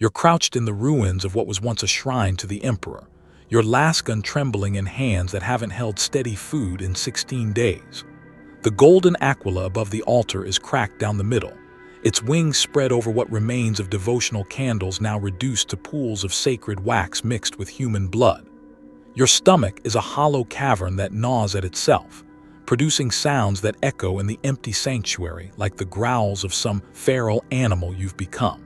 You're crouched in the ruins of what was once a shrine to the emperor, your lasgun trembling in hands that haven't held steady food in 16 days. The golden aquila above the altar is cracked down the middle, its wings spread over what remains of devotional candles now reduced to pools of sacred wax mixed with human blood. Your stomach is a hollow cavern that gnaws at itself, producing sounds that echo in the empty sanctuary like the growls of some feral animal you've become.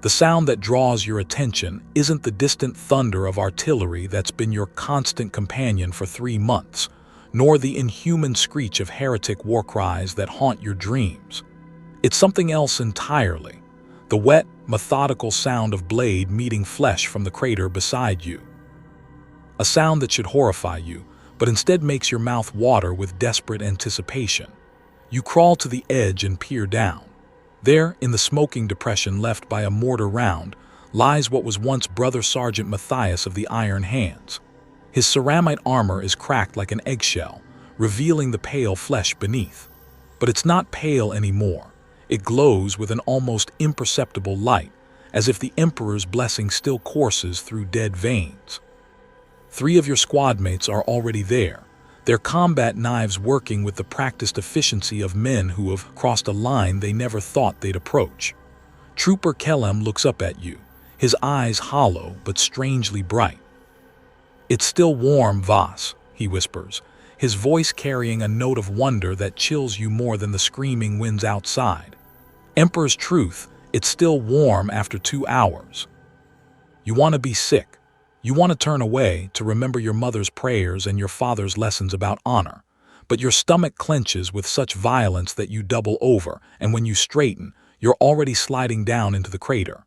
The sound that draws your attention isn't the distant thunder of artillery that's been your constant companion for 3 months, nor the inhuman screech of heretic war cries that haunt your dreams. It's something else entirely, the wet, methodical sound of blade meeting flesh from the crater beside you. A sound that should horrify you, but instead makes your mouth water with desperate anticipation. You crawl to the edge and peer down. There, in the smoking depression left by a mortar round, lies what was once Brother Sergeant Matthias of the Iron Hands. His ceramite armor is cracked like an eggshell, revealing the pale flesh beneath. But it's not pale anymore. It glows with an almost imperceptible light, as if the Emperor's blessing still courses through dead veins. 3 of your squad mates are already there, their combat knives working with the practiced efficiency of men who have crossed a line they never thought they'd approach. Trooper Kellem looks up at you, his eyes hollow but strangely bright. "It's still warm, Voss," he whispers, his voice carrying a note of wonder that chills you more than the screaming winds outside. Emperor's truth, it's still warm after 2 hours. You want to be sick. You want to turn away to remember your mother's prayers and your father's lessons about honor, but your stomach clenches with such violence that you double over, and when you straighten, you're already sliding down into the crater.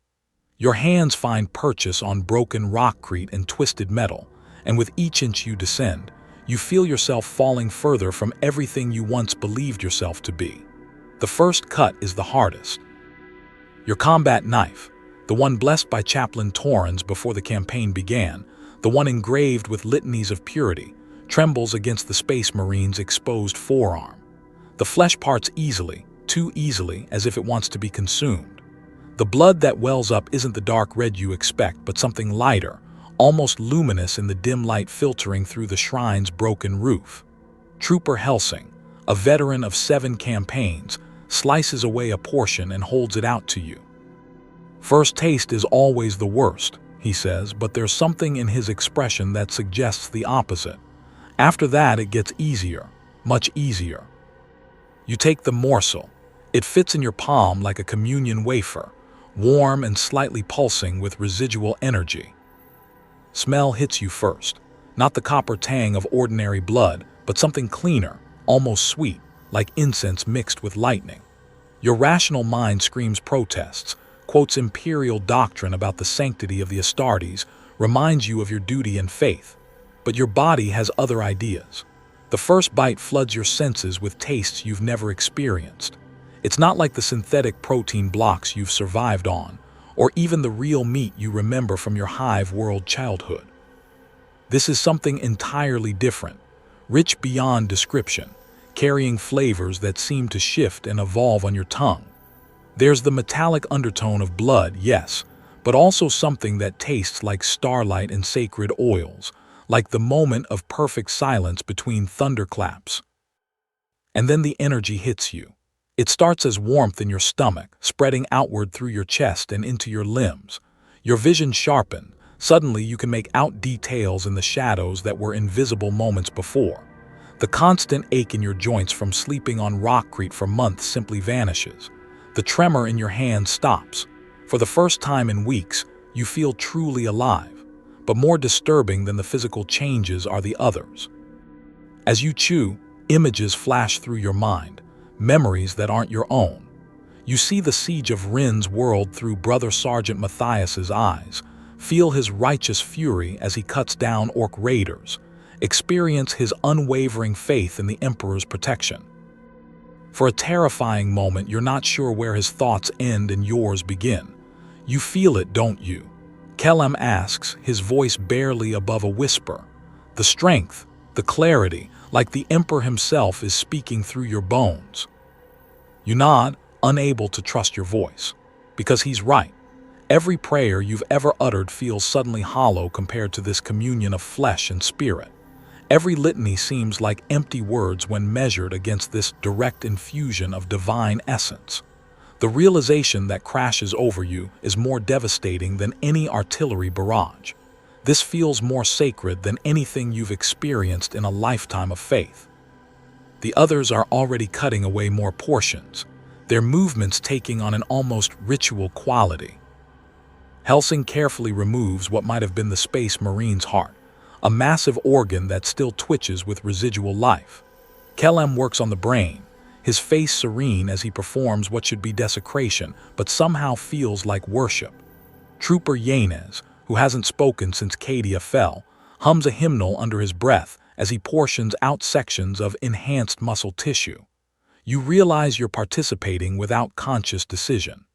Your hands find purchase on broken rockcrete and twisted metal, and with each inch you descend, you feel yourself falling further from everything you once believed yourself to be. The first cut is the hardest. Your combat knife, the one blessed by Chaplain Torrens before the campaign began, the one engraved with litanies of purity, trembles against the Space Marine's exposed forearm. The flesh parts easily, too easily, as if it wants to be consumed. The blood that wells up isn't the dark red you expect, but something lighter, almost luminous in the dim light filtering through the shrine's broken roof. Trooper Helsing, a veteran of 7 campaigns, slices away a portion and holds it out to you. "First taste is always the worst," he says, but there's something in his expression that suggests the opposite. After that, it gets easier, much easier. You take the morsel. It fits in your palm like a communion wafer, warm and slightly pulsing with residual energy. Smell hits you first, not the copper tang of ordinary blood, but something cleaner, almost sweet, like incense mixed with lightning. Your rational mind screams protests, quotes imperial doctrine about the sanctity of the Astartes, reminds you of your duty and faith. But your body has other ideas. The first bite floods your senses with tastes you've never experienced. It's not like the synthetic protein blocks you've survived on, or even the real meat you remember from your hive world childhood. This is something entirely different, rich beyond description, carrying flavors that seem to shift and evolve on your tongue. There's the metallic undertone of blood, yes, but also something that tastes like starlight and sacred oils, like the moment of perfect silence between thunderclaps. And then the energy hits you. It starts as warmth in your stomach, spreading outward through your chest and into your limbs. Your vision sharpened. Suddenly you can make out details in the shadows that were invisible moments before. The constant ache in your joints from sleeping on rockcrete for months simply vanishes. The tremor in your hand stops. For the first time in weeks, you feel truly alive. But more disturbing than the physical changes are the others. As you chew, images flash through your mind, memories that aren't your own. You see the siege of Rin's world through Brother Sergeant Matthias's eyes, feel his righteous fury as he cuts down orc raiders, experience his unwavering faith in the Emperor's protection. For a terrifying moment, you're not sure where his thoughts end and yours begin. You feel it, don't you? Kellem asks, his voice barely above a whisper. The strength, the clarity, like the Emperor himself is speaking through your bones. You nod, unable to trust your voice. Because he's right. Every prayer you've ever uttered feels suddenly hollow compared to this communion of flesh and spirit. Every litany seems like empty words when measured against this direct infusion of divine essence. The realization that crashes over you is more devastating than any artillery barrage. This feels more sacred than anything you've experienced in a lifetime of faith. The others are already cutting away more portions, their movements taking on an almost ritual quality. Helsing carefully removes what might have been the Space Marine's heart, a massive organ that still twitches with residual life. Kellem works on the brain, his face serene as he performs what should be desecration, but somehow feels like worship. Trooper Yanez, who hasn't spoken since Cadia fell, hums a hymnal under his breath as he portions out sections of enhanced muscle tissue. You realize you're participating without conscious decision.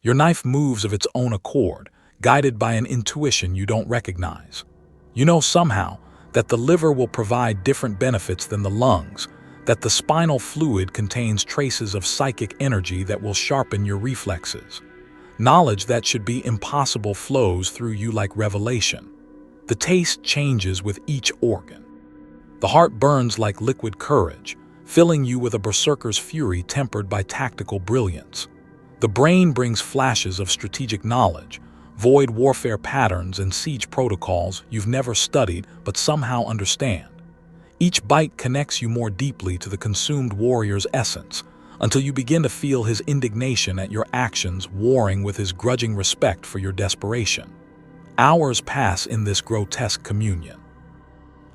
Your knife moves of its own accord, guided by an intuition you don't recognize. You know somehow that the liver will provide different benefits than the lungs, that the spinal fluid contains traces of psychic energy that will sharpen your reflexes. Knowledge that should be impossible flows through you like revelation. The taste changes with each organ. The heart burns like liquid courage, filling you with a berserker's fury tempered by tactical brilliance. The brain brings flashes of strategic knowledge, void warfare patterns and siege protocols you've never studied but somehow understand. Each bite connects you more deeply to the consumed warrior's essence, until you begin to feel his indignation at your actions warring with his grudging respect for your desperation. Hours pass in this grotesque communion.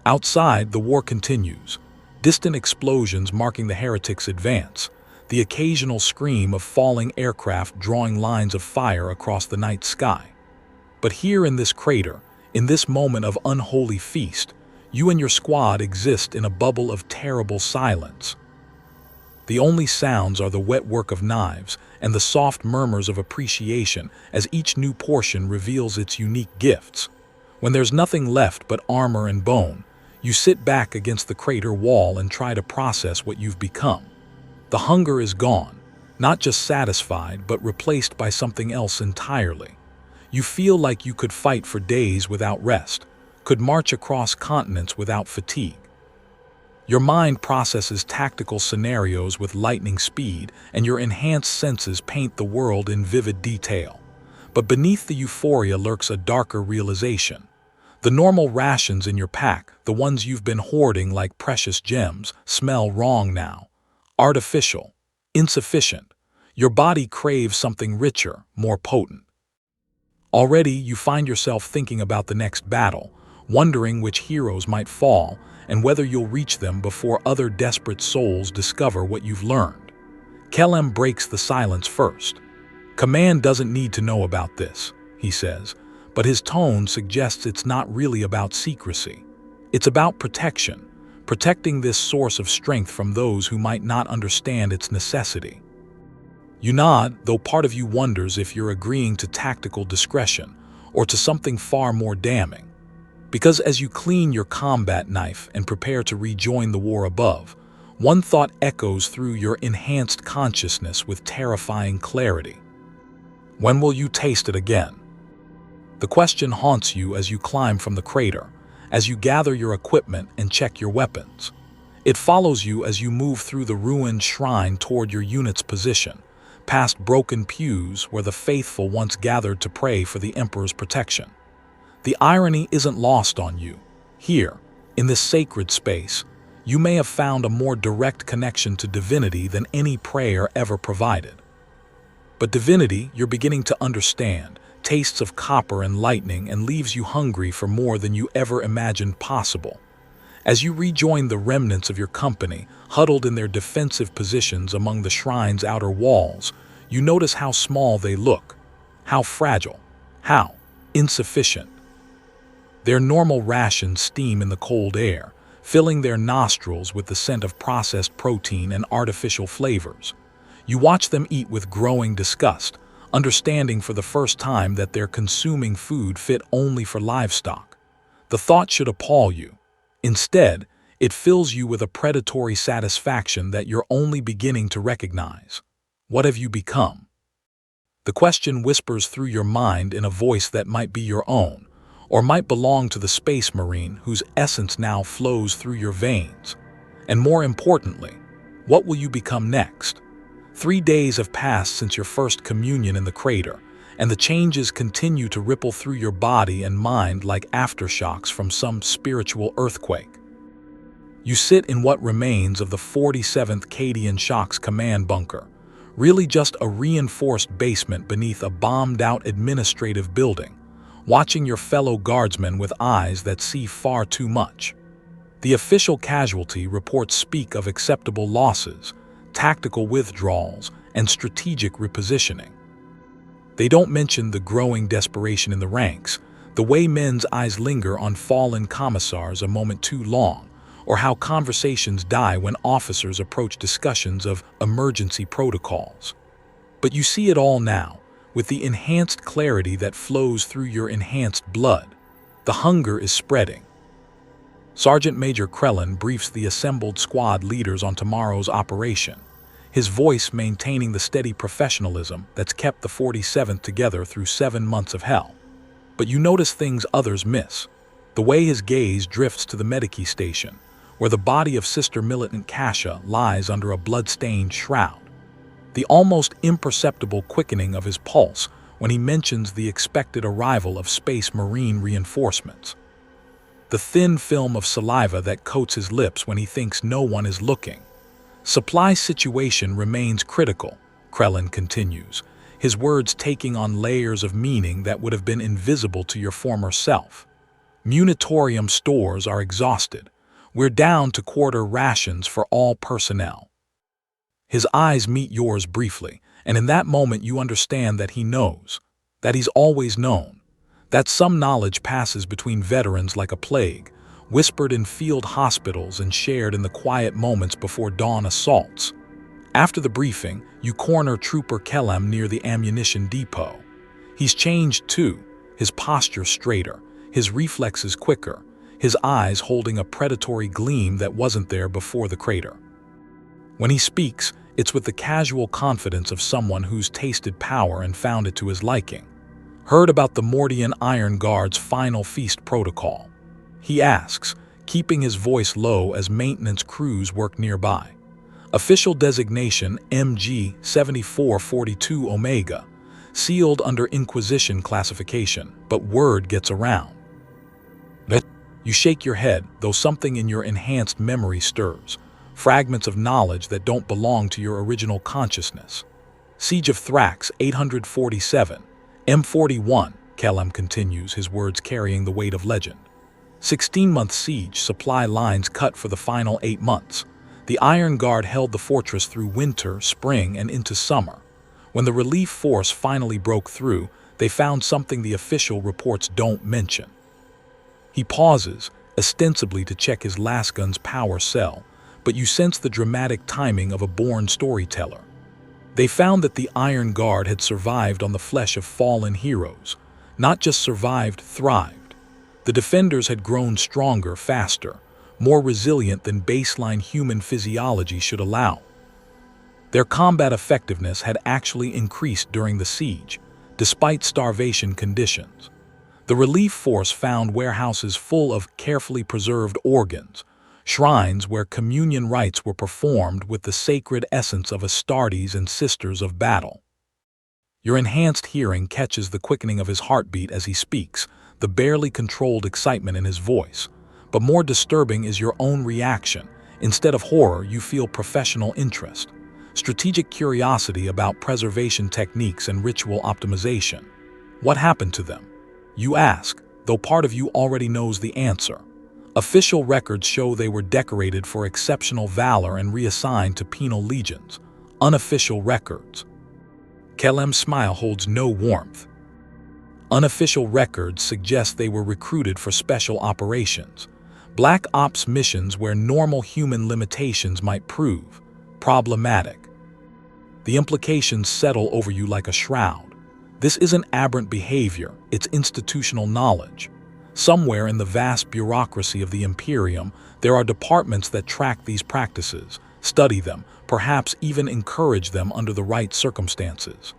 Outside, the war continues, distant explosions marking the heretics' advance, the occasional scream of falling aircraft drawing lines of fire across the night sky. But here in this crater, in this moment of unholy feast, you and your squad exist in a bubble of terrible silence. The only sounds are the wet work of knives and the soft murmurs of appreciation as each new portion reveals its unique gifts. When there's nothing left but armor and bone, you sit back against the crater wall and try to process what you've become. The hunger is gone, not just satisfied, but replaced by something else entirely. You feel like you could fight for days without rest, could march across continents without fatigue. Your mind processes tactical scenarios with lightning speed, and your enhanced senses paint the world in vivid detail. But beneath the euphoria lurks a darker realization. The normal rations in your pack, the ones you've been hoarding like precious gems, smell wrong now. Artificial, insufficient. Your body craves something richer, more potent. Already you find yourself thinking about the next battle, wondering which heroes might fall and whether you'll reach them before other desperate souls discover what you've learned. Kellem breaks the silence first. Command doesn't need to know about this, he says, but his tone suggests it's not really about secrecy. It's about protection. Protecting this source of strength from those who might not understand its necessity. You nod, though part of you wonders if you're agreeing to tactical discretion or to something far more damning. Because as you clean your combat knife and prepare to rejoin the war above, one thought echoes through your enhanced consciousness with terrifying clarity. When will you taste it again? The question haunts you as you climb from the crater, as you gather your equipment and check your weapons. It follows you as you move through the ruined shrine toward your unit's position, past broken pews where the faithful once gathered to pray for the Emperor's protection. The irony isn't lost on you. Here, in this sacred space, you may have found a more direct connection to divinity than any prayer ever provided. But divinity, you're beginning to understand, tastes of copper and lightning and leaves you hungry for more than you ever imagined possible. As you rejoin the remnants of your company, huddled in their defensive positions among the shrine's outer walls, you notice how small they look, how fragile, how insufficient. Their normal rations steam in the cold air, filling their nostrils with the scent of processed protein and artificial flavors. You watch them eat with growing disgust, understanding for the first time that they're consuming food fit only for livestock. The thought should appall you. Instead, it fills you with a predatory satisfaction that you're only beginning to recognize. What have you become? The question whispers through your mind in a voice that might be your own, or might belong to the space marine whose essence now flows through your veins. And more importantly, what will you become next? 3 days have passed since your first communion in the crater, and the changes continue to ripple through your body and mind like aftershocks from some spiritual earthquake. You sit in what remains of the 47th Cadian Shock's command bunker, really just a reinforced basement beneath a bombed-out administrative building, watching your fellow guardsmen with eyes that see far too much. The official casualty reports speak of acceptable losses, tactical withdrawals, and strategic repositioning. They don't mention the growing desperation in the ranks, the way men's eyes linger on fallen commissars a moment too long, or how conversations die when officers approach discussions of emergency protocols. But you see it all now, with the enhanced clarity that flows through your enhanced blood. The hunger is spreading. Sergeant Major Krellin briefs the assembled squad leaders on tomorrow's operation, his voice maintaining the steady professionalism that's kept the 47th together through 7 months of hell. But you notice things others miss. The way his gaze drifts to the Medici station, where the body of Sister Militant Kasha lies under a blood-stained shroud. The almost imperceptible quickening of his pulse when he mentions the expected arrival of Space Marine reinforcements. The thin film of saliva that coats his lips when he thinks no one is looking. Supply situation remains critical, Krellin continues, his words taking on layers of meaning that would have been invisible to your former self. Munitorium stores are exhausted. We're down to quarter rations for all personnel. His eyes meet yours briefly, and in that moment you understand that he knows, that he's always known. That some knowledge passes between veterans like a plague, whispered in field hospitals and shared in the quiet moments before dawn assaults. After the briefing, you corner Trooper Kellam near the ammunition depot. He's changed too, his posture straighter, his reflexes quicker, his eyes holding a predatory gleam that wasn't there before the crater. When he speaks, it's with the casual confidence of someone who's tasted power and found it to his liking. Heard about the Mordian Iron Guard's final feast protocol. He asks, keeping his voice low as maintenance crews work nearby. Official designation MG 7442 Omega, sealed under Inquisition classification, but word gets around. You shake your head, though something in your enhanced memory stirs, fragments of knowledge that don't belong to your original consciousness. Siege of Thrax 847. M41, Kellam continues, his words carrying the weight of legend. 16-month siege, supply lines cut for the final 8 months. The Iron Guard held the fortress through winter, spring, and into summer. When the relief force finally broke through, they found something the official reports don't mention. He pauses, ostensibly to check his lasgun's power cell, but you sense the dramatic timing of a born storyteller. They found that the Iron Guard had survived on the flesh of fallen heroes, not just survived, thrived. The defenders had grown stronger, faster, more resilient than baseline human physiology should allow. Their combat effectiveness had actually increased during the siege, despite starvation conditions. The relief force found warehouses full of carefully preserved organs, shrines where communion rites were performed with the sacred essence of Astartes and Sisters of Battle. Your enhanced hearing catches the quickening of his heartbeat as he speaks, the barely controlled excitement in his voice. But more disturbing is your own reaction. Instead of horror, you feel professional interest, strategic curiosity about preservation techniques and ritual optimization. What happened to them? You ask, though part of you already knows the answer. Official records show they were decorated for exceptional valor and reassigned to penal legions. Unofficial records. Kellam's smile holds no warmth. Unofficial records suggest they were recruited for special operations, black ops missions where normal human limitations might prove problematic. The implications settle over you like a shroud. This isn't aberrant behavior, it's institutional knowledge. Somewhere in the vast bureaucracy of the Imperium, there are departments that track these practices, study them, perhaps even encourage them under the right circumstances.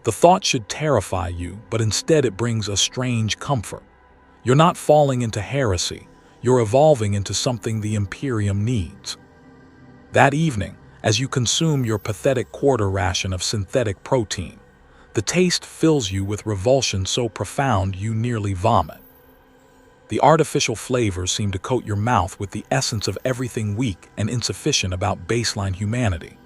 The thought should terrify you, but instead it brings a strange comfort. You're not falling into heresy, you're evolving into something the Imperium needs. That evening, as you consume your pathetic quarter ration of synthetic protein, the taste fills you with revulsion so profound you nearly vomit. The artificial flavors seem to coat your mouth with the essence of everything weak and insufficient about baseline humanity.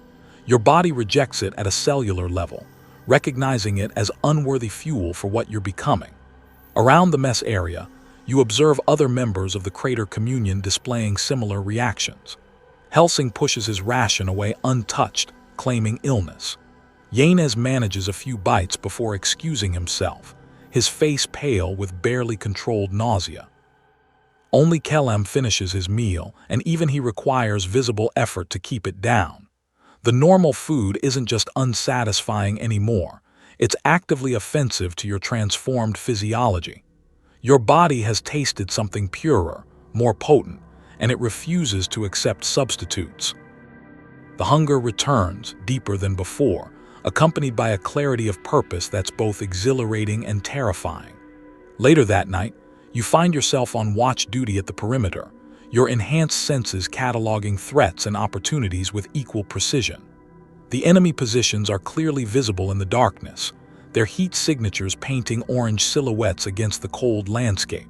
Your body rejects it at a cellular level, recognizing it as unworthy fuel for what you're becoming. Around the mess area, you observe other members of the Crater Communion displaying similar reactions. Helsing pushes his ration away untouched, claiming illness. Yanez manages a few bites before excusing himself, his face pale with barely controlled nausea. Only Kellam finishes his meal, and even he requires visible effort to keep it down. The normal food isn't just unsatisfying anymore, it's actively offensive to your transformed physiology. Your body has tasted something purer, more potent, and it refuses to accept substitutes. The hunger returns, deeper than before, accompanied by a clarity of purpose that's both exhilarating and terrifying. Later that night, you find yourself on watch duty at the perimeter, your enhanced senses cataloging threats and opportunities with equal precision. The enemy positions are clearly visible in the darkness, their heat signatures painting orange silhouettes against the cold landscape.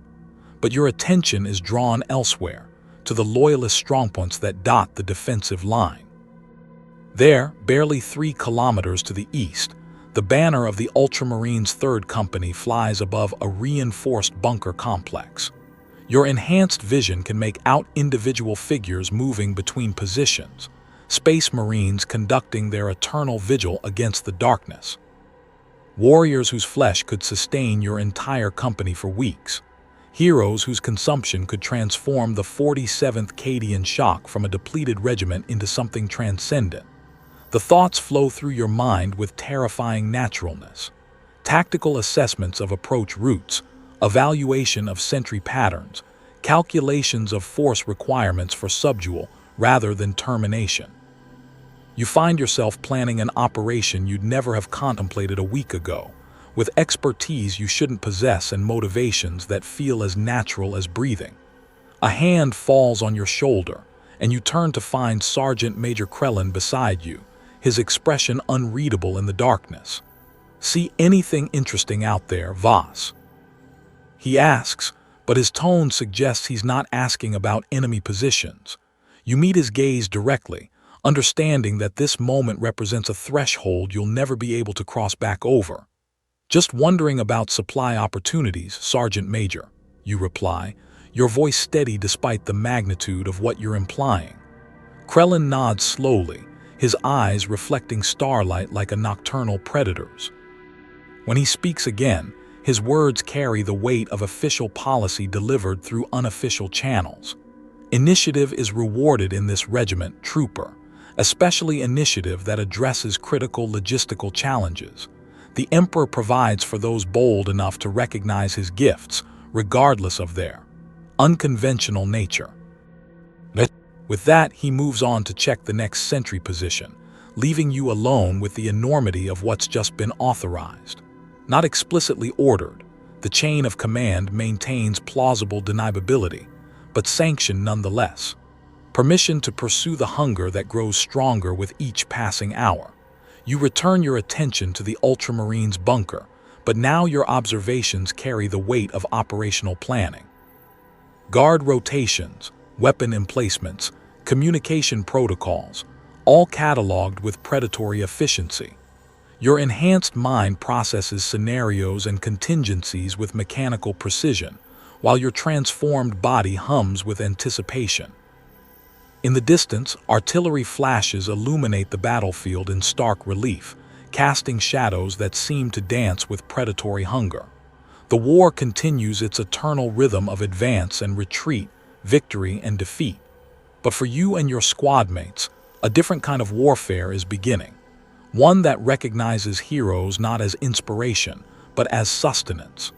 But your attention is drawn elsewhere, to the loyalist strongpoints that dot the defensive line. There, barely 3 kilometers to the east, the banner of the Ultramarines' 3rd Company flies above a reinforced bunker complex. Your enhanced vision can make out individual figures moving between positions, Space Marines conducting their eternal vigil against the darkness. Warriors whose flesh could sustain your entire company for weeks. Heroes whose consumption could transform the 47th Cadian shock from a depleted regiment into something transcendent. The thoughts flow through your mind with terrifying naturalness. Tactical assessments of approach routes, evaluation of sentry patterns, calculations of force requirements for subdual rather than termination. You find yourself planning an operation you'd never have contemplated a week ago, with expertise you shouldn't possess and motivations that feel as natural as breathing. A hand falls on your shoulder, and you turn to find Sergeant Major Krellin beside you, his expression unreadable in the darkness. "See anything interesting out there, Voss?" He asks, but his tone suggests he's not asking about enemy positions. You meet his gaze directly, understanding that this moment represents a threshold you'll never be able to cross back over. "Just wondering about supply opportunities, Sergeant Major," you reply, your voice steady despite the magnitude of what you're implying. Krellin nods slowly, his eyes reflecting starlight like a nocturnal predator's. When he speaks again, his words carry the weight of official policy delivered through unofficial channels. Initiative is rewarded in this regiment, trooper, especially initiative that addresses critical logistical challenges. The Emperor provides for those bold enough to recognize his gifts, regardless of their unconventional nature. With that, he moves on to check the next sentry position, leaving you alone with the enormity of what's just been authorized. Not explicitly ordered, the chain of command maintains plausible deniability, but sanctioned nonetheless. Permission to pursue the hunger that grows stronger with each passing hour. You return your attention to the Ultramarines' bunker, but now your observations carry the weight of operational planning. Guard rotations, weapon emplacements, communication protocols, all cataloged with predatory efficiency. Your enhanced mind processes scenarios and contingencies with mechanical precision, while your transformed body hums with anticipation. In the distance, artillery flashes illuminate the battlefield in stark relief, casting shadows that seem to dance with predatory hunger. The war continues its eternal rhythm of advance and retreat, victory and defeat. But for you and your squad mates, a different kind of warfare is beginning. One that recognizes heroes not as inspiration, but as sustenance.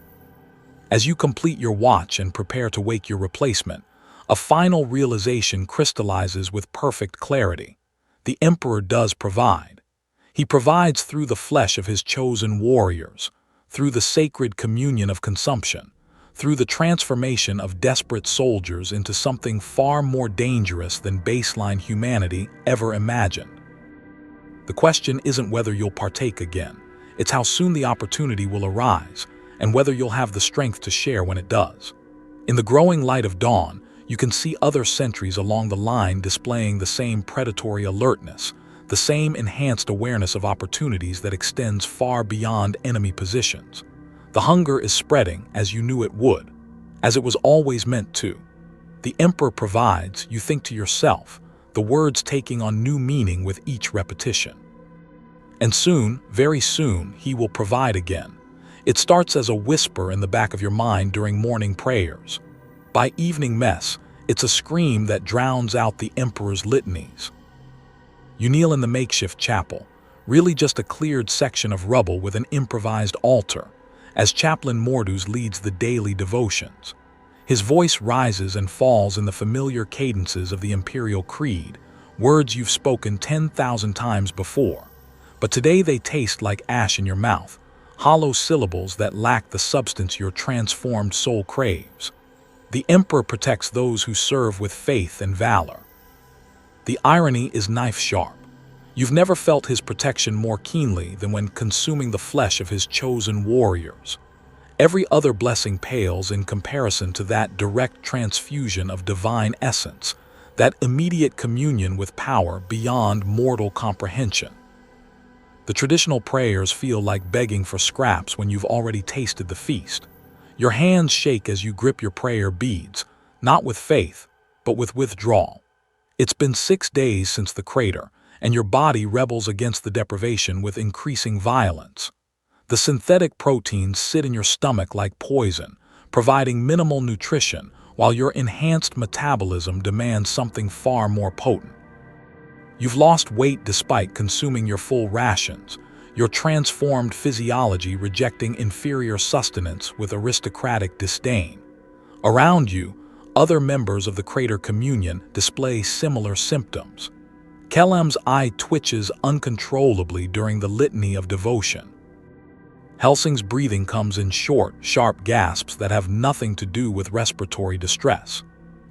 As you complete your watch and prepare to wake your replacement, a final realization crystallizes with perfect clarity. The Emperor does provide. He provides through the flesh of his chosen warriors, through the sacred communion of consumption, through the transformation of desperate soldiers into something far more dangerous than baseline humanity ever imagined. The question isn't whether you'll partake again, it's how soon the opportunity will arise, and whether you'll have the strength to share when it does. In the growing light of dawn, you can see other sentries along the line displaying the same predatory alertness, the same enhanced awareness of opportunities that extends far beyond enemy positions. The hunger is spreading as you knew it would, as it was always meant to. The Emperor provides, you think to yourself, the words taking on new meaning with each repetition. And soon, very soon, he will provide again. It starts as a whisper in the back of your mind during morning prayers. By evening mess, it's a scream that drowns out the Emperor's litanies. You kneel in the makeshift chapel, really just a cleared section of rubble with an improvised altar, as Chaplain Mordus leads the daily devotions. His voice rises and falls in the familiar cadences of the Imperial Creed, words you've spoken 10,000 times before. But today they taste like ash in your mouth, hollow syllables that lack the substance your transformed soul craves. The Emperor protects those who serve with faith and valor. The irony is knife-sharp. You've never felt his protection more keenly than when consuming the flesh of his chosen warriors. Every other blessing pales in comparison to that direct transfusion of divine essence, that immediate communion with power beyond mortal comprehension. The traditional prayers feel like begging for scraps when you've already tasted the feast. Your hands shake as you grip your prayer beads, not with faith, but with withdrawal. It's been 6 days since the crater, and your body rebels against the deprivation with increasing violence. The synthetic proteins sit in your stomach like poison, providing minimal nutrition, while your enhanced metabolism demands something far more potent. You've lost weight despite consuming your full rations, your transformed physiology rejecting inferior sustenance with aristocratic disdain. Around you, other members of the Crater Communion display similar symptoms. Kelem's eye twitches uncontrollably during the litany of devotion. Helsing's breathing comes in short, sharp gasps that have nothing to do with respiratory distress.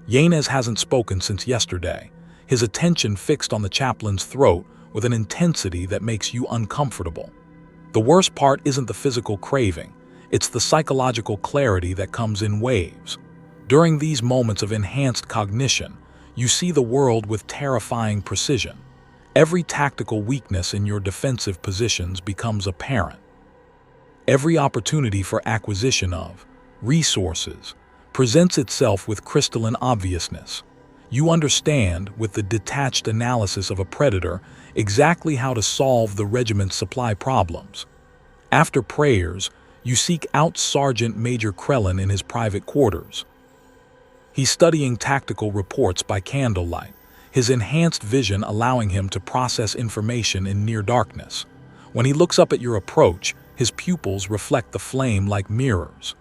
Yanez hasn't spoken since yesterday, his attention fixed on the chaplain's throat with an intensity that makes you uncomfortable. The worst part isn't the physical craving, it's the psychological clarity that comes in waves. During these moments of enhanced cognition, you see the world with terrifying precision. Every tactical weakness in your defensive positions becomes apparent. Every opportunity for acquisition of resources presents itself with crystalline obviousness. You understand, with the detached analysis of a predator, exactly how to solve the regiment's supply problems. After prayers, you seek out Sergeant Major Krellin in his private quarters. He's studying tactical reports by candlelight, his enhanced vision allowing him to process information in near darkness. When he looks up at your approach, his pupils reflect the flame like mirrors.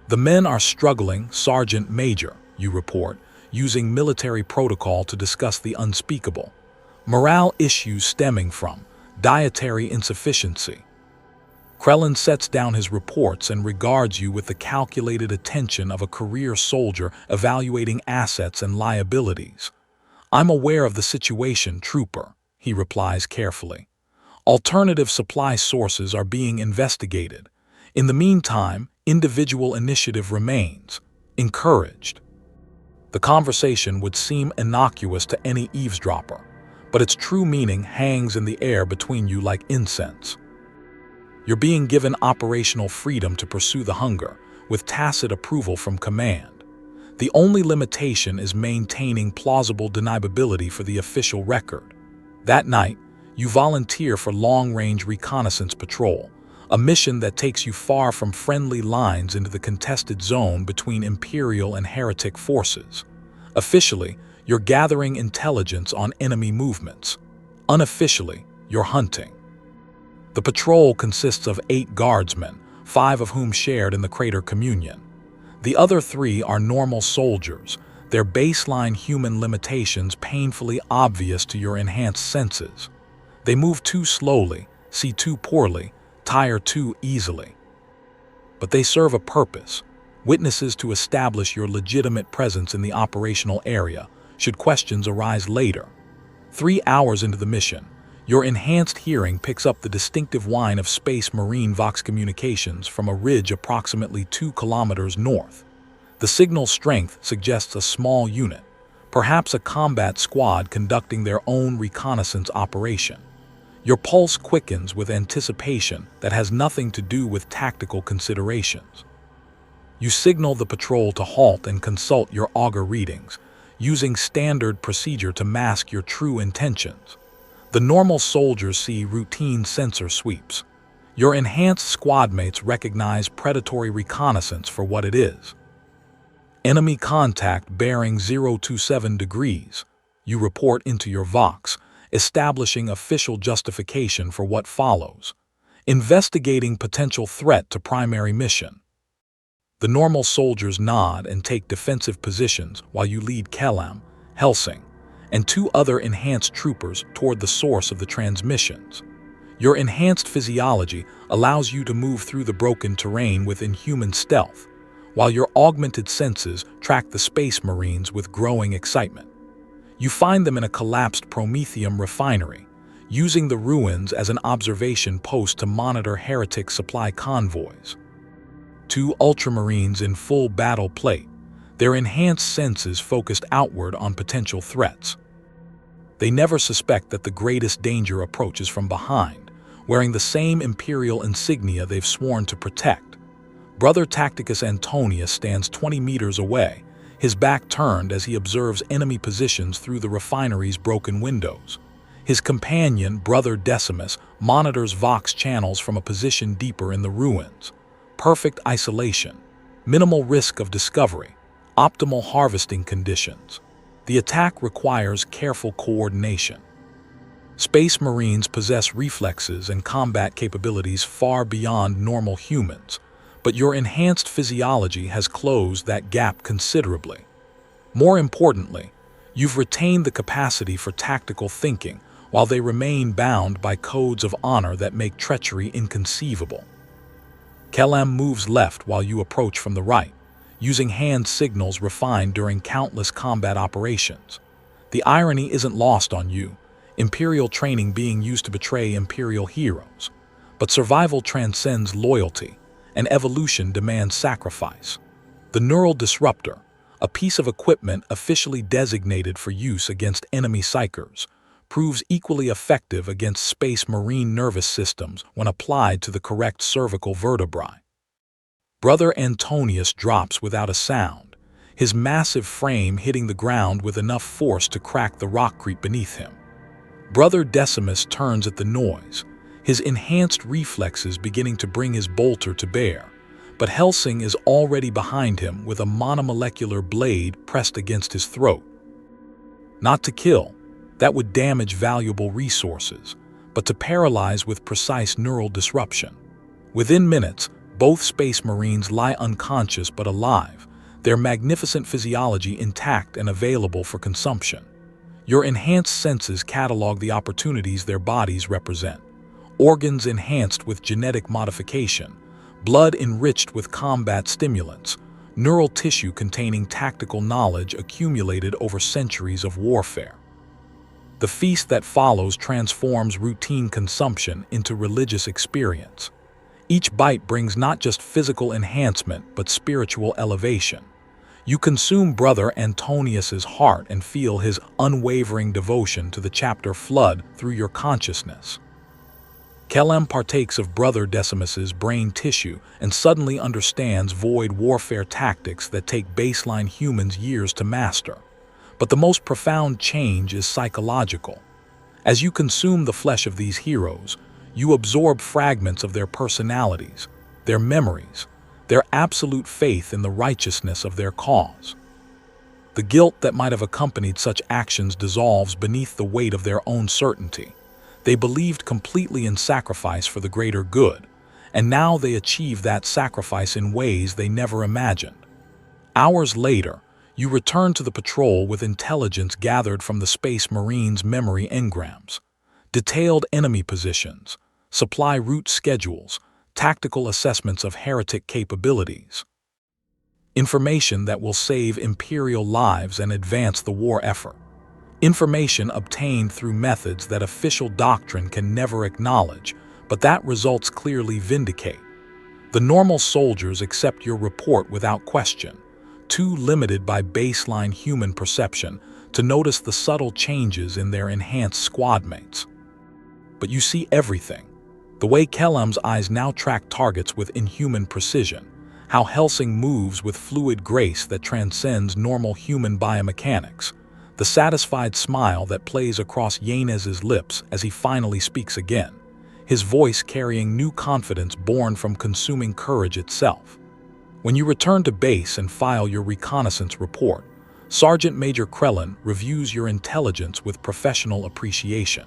The men are struggling, Sergeant Major, you report, using military protocol to discuss the unspeakable. Morale issues stemming from dietary insufficiency. Krellin sets down his reports and regards you with the calculated attention of a career soldier evaluating assets and liabilities. I'm aware of the situation, Trooper, he replies carefully. Alternative supply sources are being investigated. In the meantime, individual initiative remains. Encouraged. The conversation would seem innocuous to any eavesdropper, but its true meaning hangs in the air between you like incense. You're being given operational freedom to pursue the hunger, with tacit approval from command. The only limitation is maintaining plausible deniability for the official record. That night, you volunteer for long-range reconnaissance patrol, a mission that takes you far from friendly lines into the contested zone between Imperial and Heretic forces. Officially, you're gathering intelligence on enemy movements. Unofficially, you're hunting. The patrol consists of 8 guardsmen, 5 of whom shared in the Crater Communion. The other 3 are normal soldiers, their baseline human limitations painfully obvious to your enhanced senses. They move too slowly, see too poorly, tire too easily. But they serve a purpose, witnesses to establish your legitimate presence in the operational area, should questions arise later. 3 hours into the mission, your enhanced hearing picks up the distinctive whine of Space Marine Vox communications from a ridge approximately 2 kilometers north. The signal strength suggests a small unit, perhaps a combat squad conducting their own reconnaissance operation. Your pulse quickens with anticipation that has nothing to do with tactical considerations. You signal the patrol to halt and consult your auger readings, using standard procedure to mask your true intentions. The normal soldiers see routine sensor sweeps. Your enhanced squadmates recognize predatory reconnaissance for what it is. Enemy contact bearing 027 degrees. You report into your Vox, establishing official justification for what follows. Investigating potential threat to primary mission. The normal soldiers nod and take defensive positions while you lead Kellam, Helsing, and 2 other enhanced troopers toward the source of the transmissions. Your enhanced physiology allows you to move through the broken terrain with inhuman stealth, while your augmented senses track the Space Marines with growing excitement. You find them in a collapsed Promethium refinery, using the ruins as an observation post to monitor heretic supply convoys. 2 Ultramarines in full battle plate, their enhanced senses focused outward on potential threats. They never suspect that the greatest danger approaches from behind, wearing the same Imperial insignia they've sworn to protect. Brother Tacticus Antonius stands 20 meters away, his back turned as he observes enemy positions through the refinery's broken windows. His companion, Brother Decimus, monitors Vox channels from a position deeper in the ruins. Perfect isolation, minimal risk of discovery, optimal harvesting conditions. The attack requires careful coordination. Space Marines possess reflexes and combat capabilities far beyond normal humans, but your enhanced physiology has closed that gap considerably. More importantly, you've retained the capacity for tactical thinking while they remain bound by codes of honor that make treachery inconceivable. Kellam moves left while you approach from the right, using hand signals refined during countless combat operations. The irony isn't lost on you, Imperial training being used to betray Imperial heroes. But survival transcends loyalty, and evolution demands sacrifice. The Neural Disruptor, a piece of equipment officially designated for use against enemy psychers, proves equally effective against Space Marine nervous systems when applied to the correct cervical vertebrae. Brother Antonius drops without a sound, his massive frame hitting the ground with enough force to crack the rockcrete beneath him. Brother Decimus turns at the noise, his enhanced reflexes beginning to bring his bolter to bear, but Helsing is already behind him with a monomolecular blade pressed against his throat. Not to kill, that would damage valuable resources, but to paralyze with precise neural disruption. Within minutes, both Space Marines lie unconscious but alive, their magnificent physiology intact and available for consumption. Your enhanced senses catalog the opportunities their bodies represent. Organs enhanced with genetic modification, blood enriched with combat stimulants, neural tissue containing tactical knowledge accumulated over centuries of warfare. The feast that follows transforms routine consumption into religious experience. Each bite brings not just physical enhancement but spiritual elevation. You consume Brother Antonius's heart and feel his unwavering devotion to the chapter flood through your consciousness. Kellam partakes of Brother Decimus's brain tissue and suddenly understands void warfare tactics that take baseline humans years to master. But the most profound change is psychological. As you consume the flesh of these heroes, you absorb fragments of their personalities, their memories, their absolute faith in the righteousness of their cause. The guilt that might have accompanied such actions dissolves beneath the weight of their own certainty. They believed completely in sacrifice for the greater good, and now they achieve that sacrifice in ways they never imagined. Hours later, you return to the patrol with intelligence gathered from the Space Marines' memory engrams. Detailed enemy positions, supply route schedules, tactical assessments of heretic capabilities. Information that will save Imperial lives and advance the war effort. Information obtained through methods that official doctrine can never acknowledge, but that results clearly vindicate. The normal soldiers accept your report without question, too limited by baseline human perception to notice the subtle changes in their enhanced squadmates. But you see everything. The way Kellam's eyes now track targets with inhuman precision, how Helsing moves with fluid grace that transcends normal human biomechanics, the satisfied smile that plays across Yanez's lips as he finally speaks again, his voice carrying new confidence born from consuming courage itself. When you return to base and file your reconnaissance report, Sergeant Major Krellin reviews your intelligence with professional appreciation.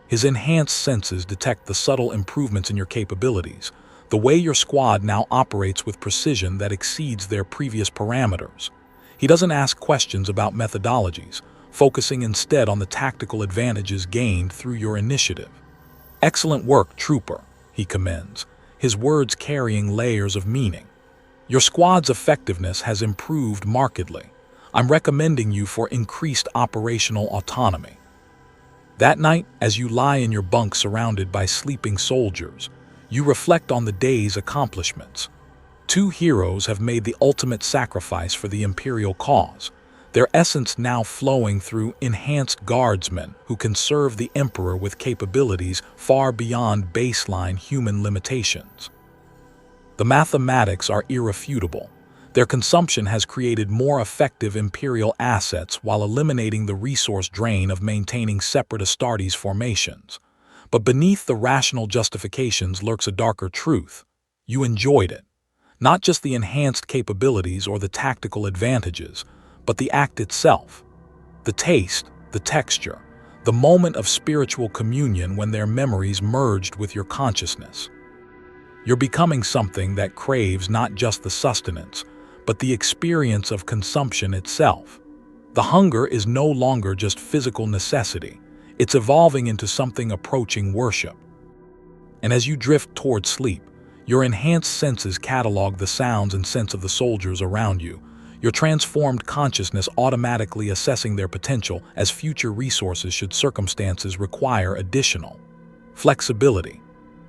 His enhanced senses detect the subtle improvements in your capabilities, the way your squad now operates with precision that exceeds their previous parameters. He doesn't ask questions about methodologies, focusing instead on the tactical advantages gained through your initiative. "Excellent work, Trooper," he commends, his words carrying layers of meaning. "Your squad's effectiveness has improved markedly. I'm recommending you for increased operational autonomy." That night, as you lie in your bunk surrounded by sleeping soldiers, you reflect on the day's accomplishments. 2 heroes have made the ultimate sacrifice for the Imperial cause, their essence now flowing through enhanced Guardsmen who can serve the Emperor with capabilities far beyond baseline human limitations. The mathematics are irrefutable. Their consumption has created more effective Imperial assets while eliminating the resource drain of maintaining separate Astartes formations. But beneath the rational justifications lurks a darker truth. You enjoyed it. Not just the enhanced capabilities or the tactical advantages, but the act itself. The taste, the texture, the moment of spiritual communion when their memories merged with your consciousness. You're becoming something that craves not just the sustenance, but the experience of consumption itself. The hunger is no longer just physical necessity, it's evolving into something approaching worship. And as you drift toward sleep, your enhanced senses catalog the sounds and scents of the soldiers around you, your transformed consciousness automatically assessing their potential as future resources should circumstances require additional flexibility.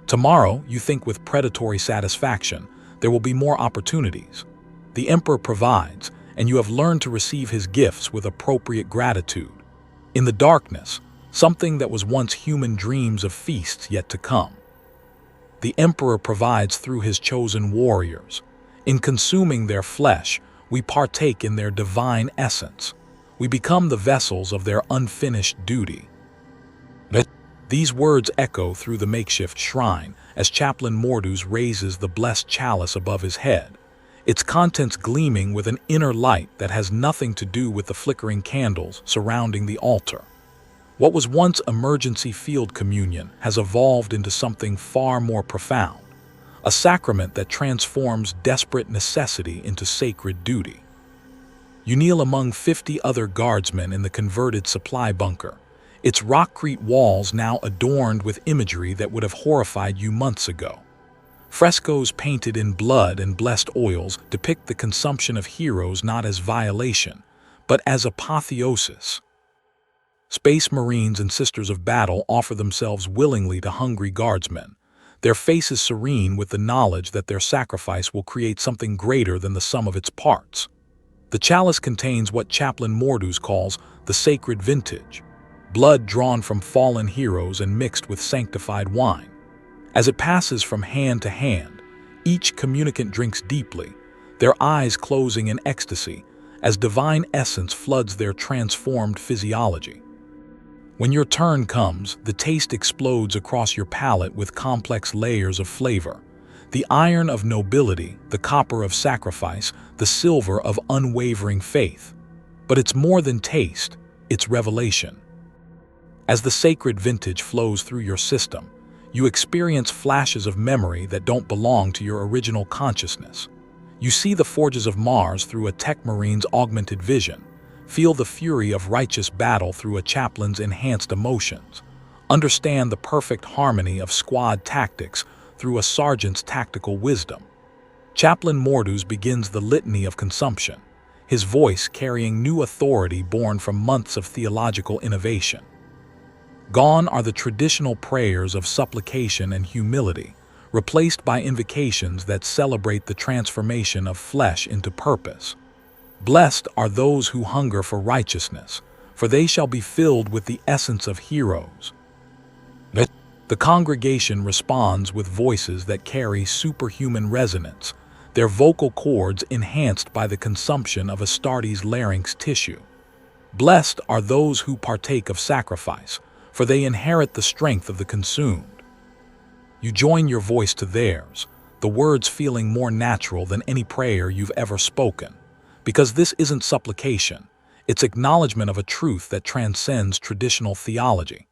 Tomorrow, you think with predatory satisfaction, there will be more opportunities. The Emperor provides, and you have learned to receive his gifts with appropriate gratitude. In the darkness, something that was once human dreams of feasts yet to come. The Emperor provides through his chosen warriors. In consuming their flesh, we partake in their divine essence. We become the vessels of their unfinished duty. These words echo through the makeshift shrine as Chaplain Mordus raises the blessed chalice above his head, its contents gleaming with an inner light that has nothing to do with the flickering candles surrounding the altar. What was once emergency field communion has evolved into something far more profound, a sacrament that transforms desperate necessity into sacred duty. You kneel among 50 other guardsmen in the converted supply bunker, its rockcrete walls now adorned with imagery that would have horrified you months ago. Frescoes painted in blood and blessed oils depict the consumption of heroes not as violation, but as apotheosis. Space Marines and Sisters of Battle offer themselves willingly to hungry guardsmen, their faces serene with the knowledge that their sacrifice will create something greater than the sum of its parts. The chalice contains what Chaplain Mordus calls the sacred vintage, blood drawn from fallen heroes and mixed with sanctified wine. As it passes from hand to hand, each communicant drinks deeply, their eyes closing in ecstasy as divine essence floods their transformed physiology. When your turn comes, the taste explodes across your palate with complex layers of flavor. The iron of nobility, the copper of sacrifice, the silver of unwavering faith. But it's more than taste, it's revelation. As the sacred vintage flows through your system, you experience flashes of memory that don't belong to your original consciousness. You see the forges of Mars through a Tech Marine's augmented vision, feel the fury of righteous battle through a chaplain's enhanced emotions, Understand the perfect harmony of squad tactics through a sergeant's tactical wisdom. Chaplain Mordus begins the litany of consumption, his voice carrying new authority born from months of theological innovation. Gone are the traditional prayers of supplication and humility, replaced by invocations that celebrate the transformation of flesh into purpose. Blessed are those who hunger for righteousness, for they shall be filled with the essence of heroes. The congregation responds with voices that carry superhuman resonance, their vocal cords enhanced by the consumption of Astartes' larynx tissue. Blessed are those who partake of sacrifice, for they inherit the strength of the consumed. You join your voice to theirs, the words feeling more natural than any prayer you've ever spoken, because this isn't supplication, it's acknowledgement of a truth that transcends traditional theology.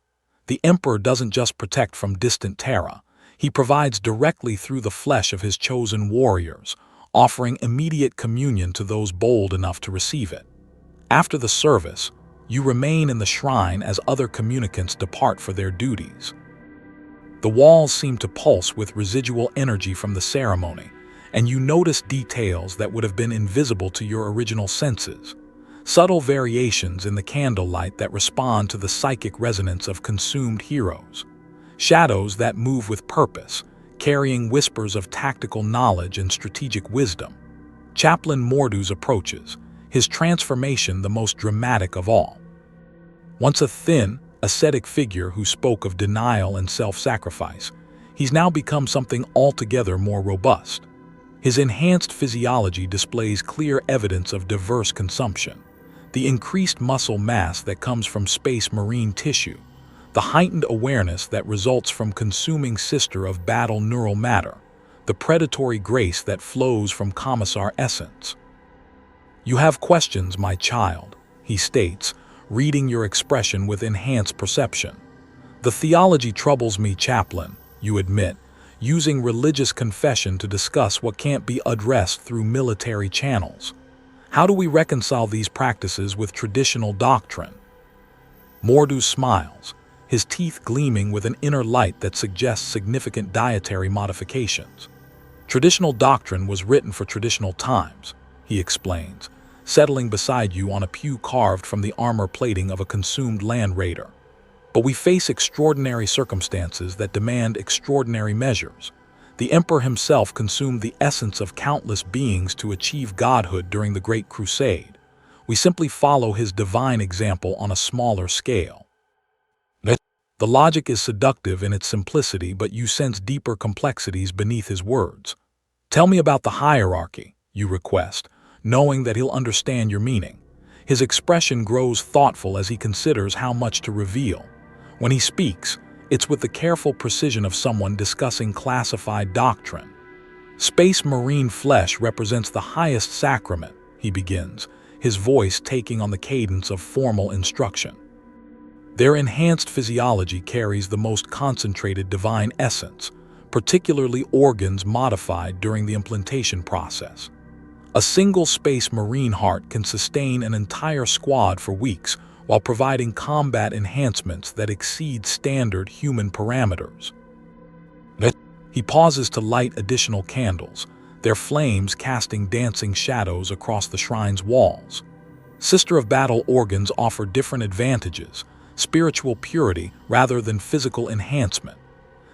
The emperor doesn't just protect from distant terror, he provides directly through the flesh of his chosen warriors, offering immediate communion to those bold enough to receive it. After the service, you remain in the shrine as other communicants depart for their duties. The walls seem to pulse with residual energy from the ceremony, and you notice details that would have been invisible to your original senses. Subtle variations in the candlelight that respond to the psychic resonance of consumed heroes. Shadows that move with purpose, carrying whispers of tactical knowledge and strategic wisdom. Chaplain Mordus approaches, his transformation the most dramatic of all. Once a thin, ascetic figure who spoke of denial and self-sacrifice, he's now become something altogether more robust. His enhanced physiology displays clear evidence of diverse consumption. The increased muscle mass that comes from space marine tissue, the heightened awareness that results from consuming sister of battle neural matter, the predatory grace that flows from commissar essence. You have questions, my child, he states, reading your expression with enhanced perception. The theology troubles me, chaplain, you admit, using religious confession to discuss what can't be addressed through military channels. How do we reconcile these practices with traditional doctrine? Mordus smiles, his teeth gleaming with an inner light that suggests significant dietary modifications. Traditional doctrine was written for traditional times, he explains, settling beside you on a pew carved from the armor plating of a consumed land raider. But we face extraordinary circumstances that demand extraordinary measures. The emperor himself consumed the essence of countless beings to achieve godhood during the Great Crusade. We simply follow his divine example on a smaller scale. The logic is seductive in its simplicity, but you sense deeper complexities beneath his words. Tell me about the hierarchy, you request, knowing that he'll understand your meaning. His expression grows thoughtful as he considers how much to reveal. When he speaks, it's with the careful precision of someone discussing classified doctrine. Space marine flesh represents the highest sacrament, he begins, his voice taking on the cadence of formal instruction. Their enhanced physiology carries the most concentrated divine essence, particularly organs modified during the implantation process. A single space marine heart can sustain an entire squad for weeks while providing combat enhancements that exceed standard human parameters. He pauses to light additional candles, their flames casting dancing shadows across the shrine's walls. Sister of battle organs offer different advantages, spiritual purity rather than physical enhancement.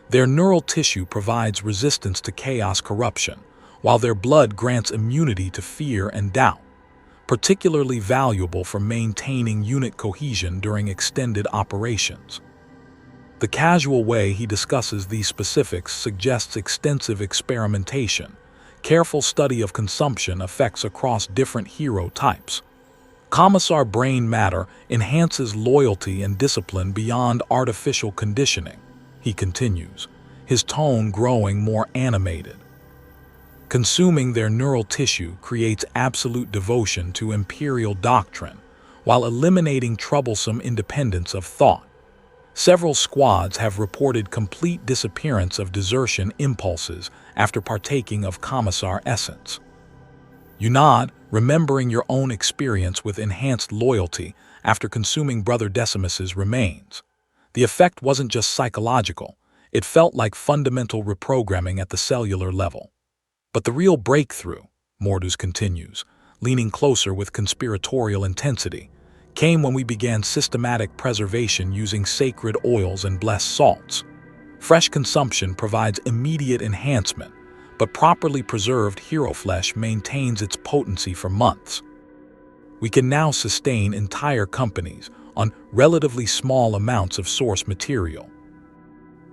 Their neural tissue provides resistance to chaos corruption, while their blood grants immunity to fear and doubt, particularly valuable for maintaining unit cohesion during extended operations. The casual way he discusses these specifics suggests extensive experimentation, careful study of consumption effects across different hero types. Commissar brain matter enhances loyalty and discipline beyond artificial conditioning, he continues, his tone growing more animated. Consuming their neural tissue creates absolute devotion to imperial doctrine, while eliminating troublesome independence of thought. Several squads have reported complete disappearance of desertion impulses after partaking of commissar essence. You nod, remembering your own experience with enhanced loyalty after consuming Brother Decimus's remains. The effect wasn't just psychological, it felt like fundamental reprogramming at the cellular level. But the real breakthrough, Mordus continues, leaning closer with conspiratorial intensity, came when we began systematic preservation using sacred oils and blessed salts. Fresh consumption provides immediate enhancement, but properly preserved hero flesh maintains its potency for months. We can now sustain entire companies on relatively small amounts of source material.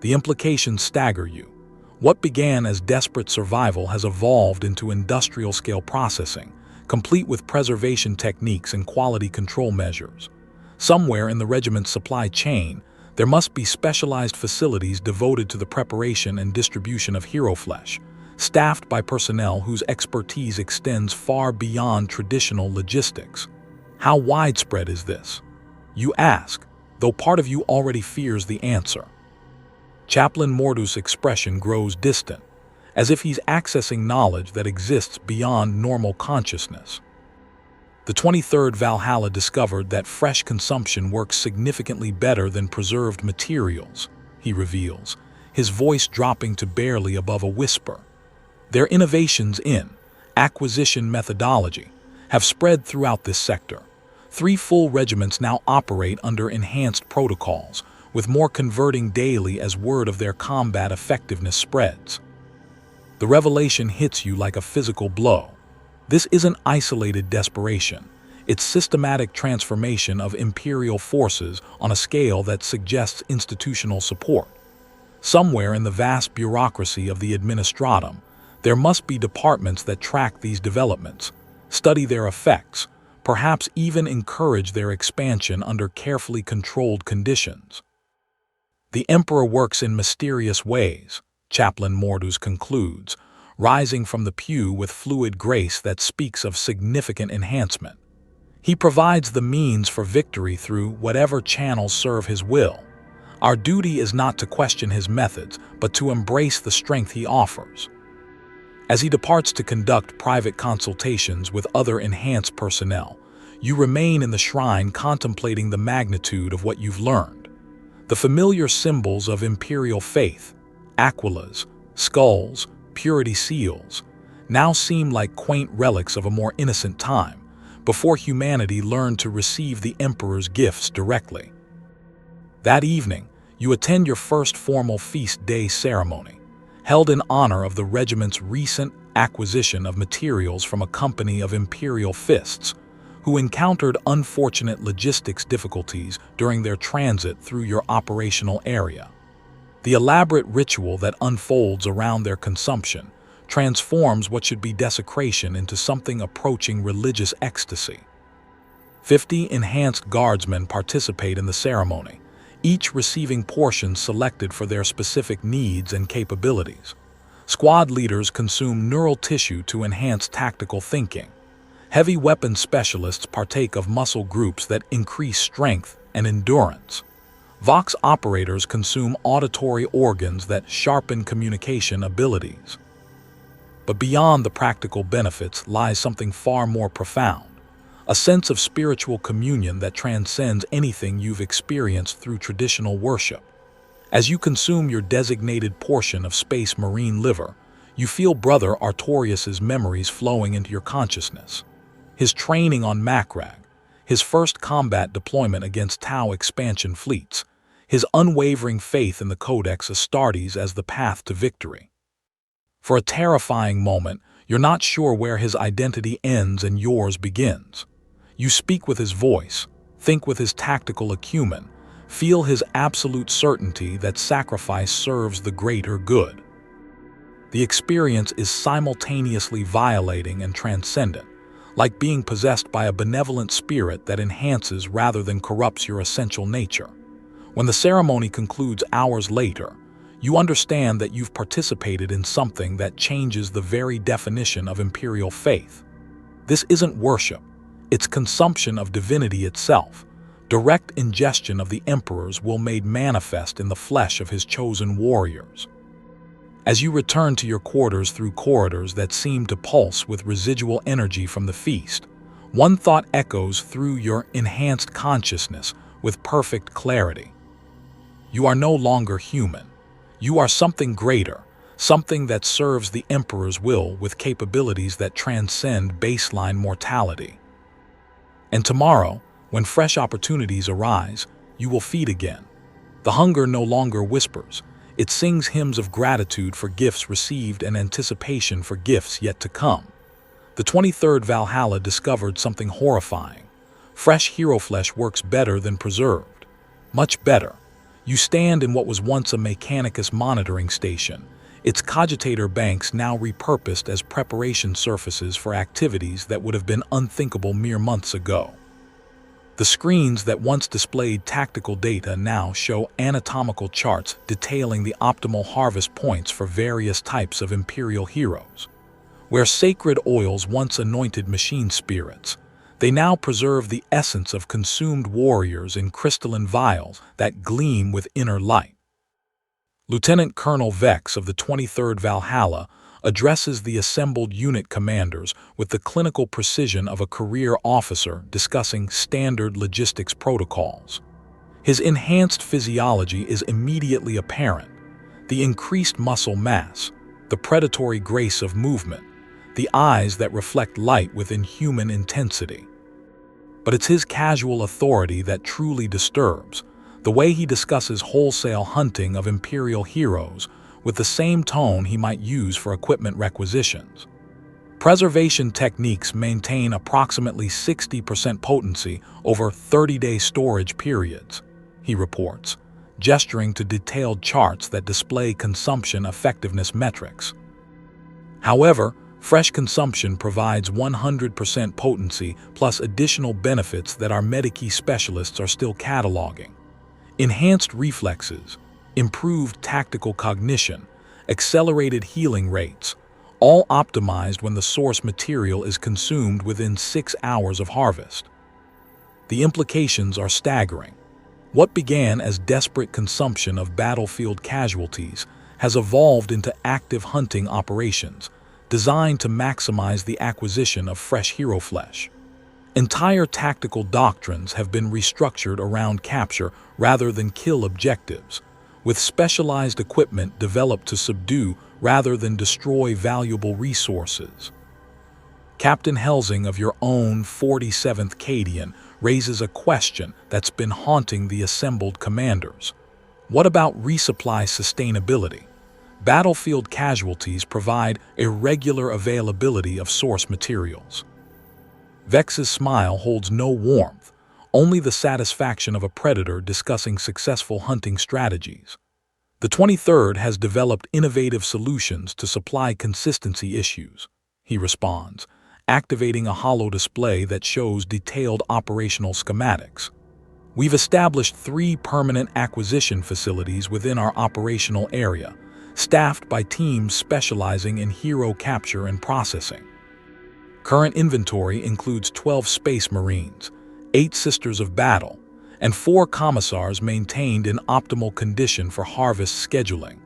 The implications stagger you. What began as desperate survival has evolved into industrial-scale processing, complete with preservation techniques and quality control measures. Somewhere in the regiment's supply chain, there must be specialized facilities devoted to the preparation and distribution of hero flesh, staffed by personnel whose expertise extends far beyond traditional logistics. How widespread is this? You ask, though part of you already fears the answer. Chaplain Mordus' expression grows distant, as if he's accessing knowledge that exists beyond normal consciousness. The 23rd Valhalla discovered that fresh consumption works significantly better than preserved materials, he reveals, his voice dropping to barely above a whisper. Their innovations in acquisition methodology have spread throughout this sector. 3 full regiments now operate under enhanced protocols, with more converting daily as word of their combat effectiveness spreads. The revelation hits you like a physical blow. This isn't isolated desperation. It's systematic transformation of imperial forces on a scale that suggests institutional support. Somewhere in the vast bureaucracy of the administratum, there must be departments that track these developments, study their effects, perhaps even encourage their expansion under carefully controlled conditions. The Emperor works in mysterious ways, Chaplain Mordus concludes, rising from the pew with fluid grace that speaks of significant enhancement. He provides the means for victory through whatever channels serve his will. Our duty is not to question his methods, but to embrace the strength he offers. As he departs to conduct private consultations with other enhanced personnel, you remain in the shrine contemplating the magnitude of what you've learned. The familiar symbols of imperial faith, aquilas, skulls, purity seals, now seem like quaint relics of a more innocent time, before humanity learned to receive the Emperor's gifts directly. That evening, you attend your first formal feast day ceremony, held in honor of the regiment's recent acquisition of materials from a company of imperial fists, who encountered unfortunate logistics difficulties during their transit through your operational area. The elaborate ritual that unfolds around their consumption transforms what should be desecration into something approaching religious ecstasy. 50 enhanced guardsmen participate in the ceremony, each receiving portions selected for their specific needs and capabilities. Squad leaders consume neural tissue to enhance tactical thinking. Heavy weapons specialists partake of muscle groups that increase strength and endurance. Vox operators consume auditory organs that sharpen communication abilities. But beyond the practical benefits lies something far more profound, a sense of spiritual communion that transcends anything you've experienced through traditional worship. As you consume your designated portion of Space Marine liver, you feel Brother Artorius's memories flowing into your consciousness. His training on Macrag, his first combat deployment against Tau expansion fleets, his unwavering faith in the Codex Astartes as the path to victory. For a terrifying moment, you're not sure where his identity ends and yours begins. You speak with his voice, think with his tactical acumen, feel his absolute certainty that sacrifice serves the greater good. The experience is simultaneously violating and transcendent, like being possessed by a benevolent spirit that enhances rather than corrupts your essential nature. When the ceremony concludes hours later, you understand that you've participated in something that changes the very definition of imperial faith. This isn't worship, it's consumption of divinity itself, direct ingestion of the Emperor's will made manifest in the flesh of his chosen warriors. As you return to your quarters through corridors that seem to pulse with residual energy from the feast, one thought echoes through your enhanced consciousness with perfect clarity. You are no longer human. You are something greater, something that serves the Emperor's will with capabilities that transcend baseline mortality. And tomorrow, when fresh opportunities arise, you will feed again. The hunger no longer whispers. It sings hymns of gratitude for gifts received and anticipation for gifts yet to come. The 23rd Valhalla discovered something horrifying. Fresh hero flesh works better than preserved. Much better. You stand in what was once a Mechanicus monitoring station, its cogitator banks now repurposed as preparation surfaces for activities that would have been unthinkable mere months ago. The screens that once displayed tactical data now show anatomical charts detailing the optimal harvest points for various types of Imperial heroes. Where sacred oils once anointed machine spirits, they now preserve the essence of consumed warriors in crystalline vials that gleam with inner light. Lieutenant Colonel Vex of the 23rd Valhalla addresses the assembled unit commanders with the clinical precision of a career officer discussing standard logistics protocols. His enhanced physiology is immediately apparent. The increased muscle mass, the predatory grace of movement, the eyes that reflect light with inhuman intensity. But it's his casual authority that truly disturbs, the way he discusses wholesale hunting of Imperial heroes with the same tone he might use for equipment requisitions. Preservation techniques maintain approximately 60% potency over 30-day storage periods, he reports, gesturing to detailed charts that display consumption effectiveness metrics. However, fresh consumption provides 100% potency plus additional benefits that our Medici specialists are still cataloging. Enhanced reflexes, improved tactical cognition, accelerated healing rates, all optimized when the source material is consumed within 6 hours of harvest. The implications are staggering. What began as desperate consumption of battlefield casualties has evolved into active hunting operations, designed to maximize the acquisition of fresh hero flesh. Entire tactical doctrines have been restructured around capture rather than kill objectives, with specialized equipment developed to subdue rather than destroy valuable resources. Captain Helsing of your own 47th Cadian raises a question that's been haunting the assembled commanders. What about resupply sustainability? Battlefield casualties provide irregular availability of source materials. Vex's smile holds no warmth, only the satisfaction of a predator discussing successful hunting strategies. The 23rd has developed innovative solutions to supply consistency issues, he responds, activating a holo display that shows detailed operational schematics. We've established 3 permanent acquisition facilities within our operational area, staffed by teams specializing in hero capture and processing. Current inventory includes 12 Space Marines, 8 Sisters of Battle, and 4 commissars maintained in optimal condition for harvest scheduling.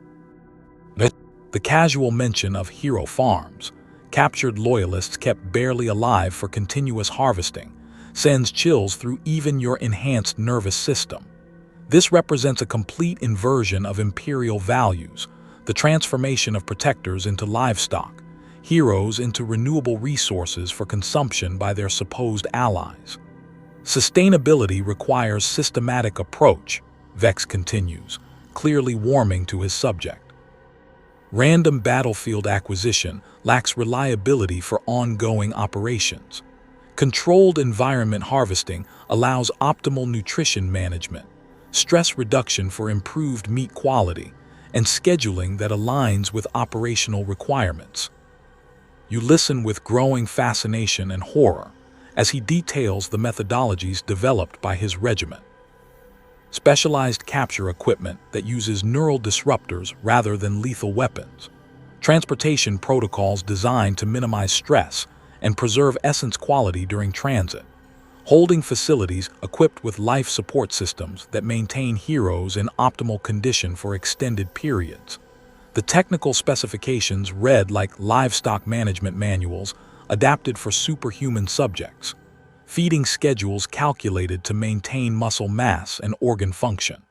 The casual mention of hero farms, captured loyalists kept barely alive for continuous harvesting, sends chills through even your enhanced nervous system. This represents a complete inversion of imperial values, the transformation of protectors into livestock, heroes into renewable resources for consumption by their supposed allies. Sustainability requires systematic approach, Vex continues, clearly warming to his subject. Random battlefield acquisition lacks reliability for ongoing operations. Controlled environment harvesting allows optimal nutrition management, stress reduction for improved meat quality, and scheduling that aligns with operational requirements. You listen with growing fascination and horror as he details the methodologies developed by his regiment. Specialized capture equipment that uses neural disruptors rather than lethal weapons. Transportation protocols designed to minimize stress and preserve essence quality during transit. Holding facilities equipped with life support systems that maintain heroes in optimal condition for extended periods. The technical specifications read like livestock management manuals adapted for superhuman subjects. Feeding schedules calculated to maintain muscle mass and organ function.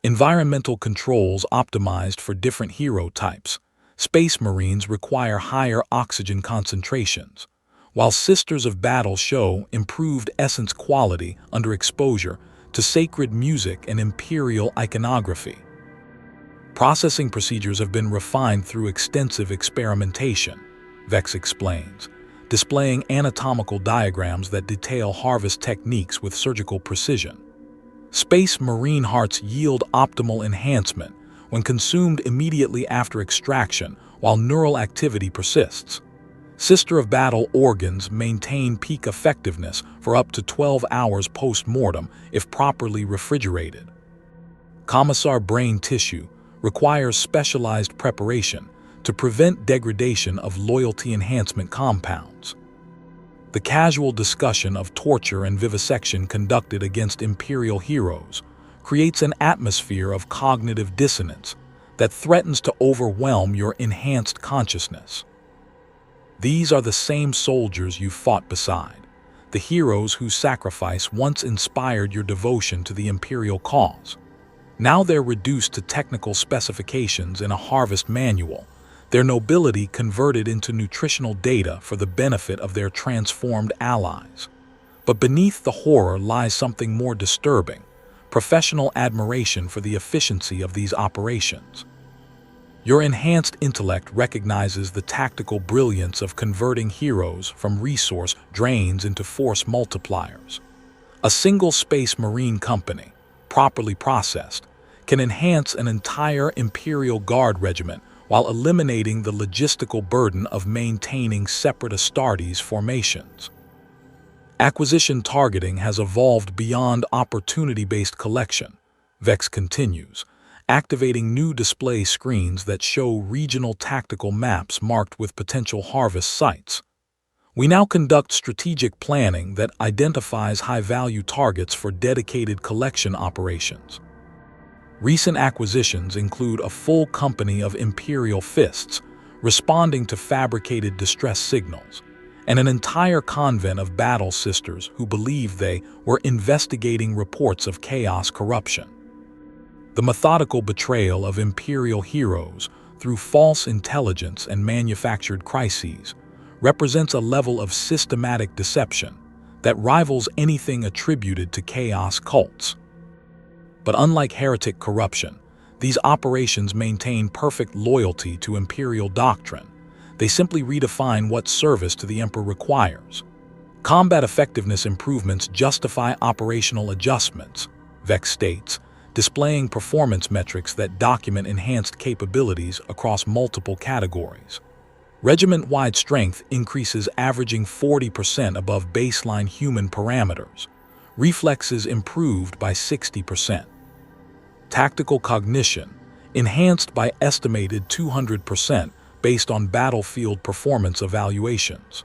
Environmental controls optimized for different hero types. Space Marines require higher oxygen concentrations, while Sisters of Battle show improved essence quality under exposure to sacred music and imperial iconography. Processing procedures have been refined through extensive experimentation, Vex explains, displaying anatomical diagrams that detail harvest techniques with surgical precision. Space Marine hearts yield optimal enhancement when consumed immediately after extraction while neural activity persists. Sister of Battle organs maintain peak effectiveness for up to 12 hours post-mortem if properly refrigerated. Commissar brain tissue requires specialized preparation to prevent degradation of loyalty enhancement compounds. The casual discussion of torture and vivisection conducted against Imperial heroes creates an atmosphere of cognitive dissonance that threatens to overwhelm your enhanced consciousness. These are the same soldiers you fought beside, the heroes whose sacrifice once inspired your devotion to the Imperial cause. Now they're reduced to technical specifications in a harvest manual, their nobility converted into nutritional data for the benefit of their transformed allies. But beneath the horror lies something more disturbing: professional admiration for the efficiency of these operations. Your enhanced intellect recognizes the tactical brilliance of converting heroes from resource drains into force multipliers. A single Space Marine company, properly processed, can enhance an entire Imperial Guard regiment while eliminating the logistical burden of maintaining separate Astartes formations. Acquisition targeting has evolved beyond opportunity-based collection, Vex continues, activating new display screens that show regional tactical maps marked with potential harvest sites. We now conduct strategic planning that identifies high-value targets for dedicated collection operations. Recent acquisitions include a full company of Imperial Fists, responding to fabricated distress signals, and an entire convent of Battle Sisters who believed they were investigating reports of chaos corruption. The methodical betrayal of Imperial heroes through false intelligence and manufactured crises represents a level of systematic deception that rivals anything attributed to chaos cults. But unlike heretic corruption, these operations maintain perfect loyalty to Imperial doctrine. They simply redefine what service to the Emperor requires. Combat effectiveness improvements justify operational adjustments, Vex states, displaying performance metrics that document enhanced capabilities across multiple categories. Regiment-wide strength increases, averaging 40% above baseline human parameters. Reflexes improved by 60%. Tactical cognition enhanced by estimated 200% based on battlefield performance evaluations.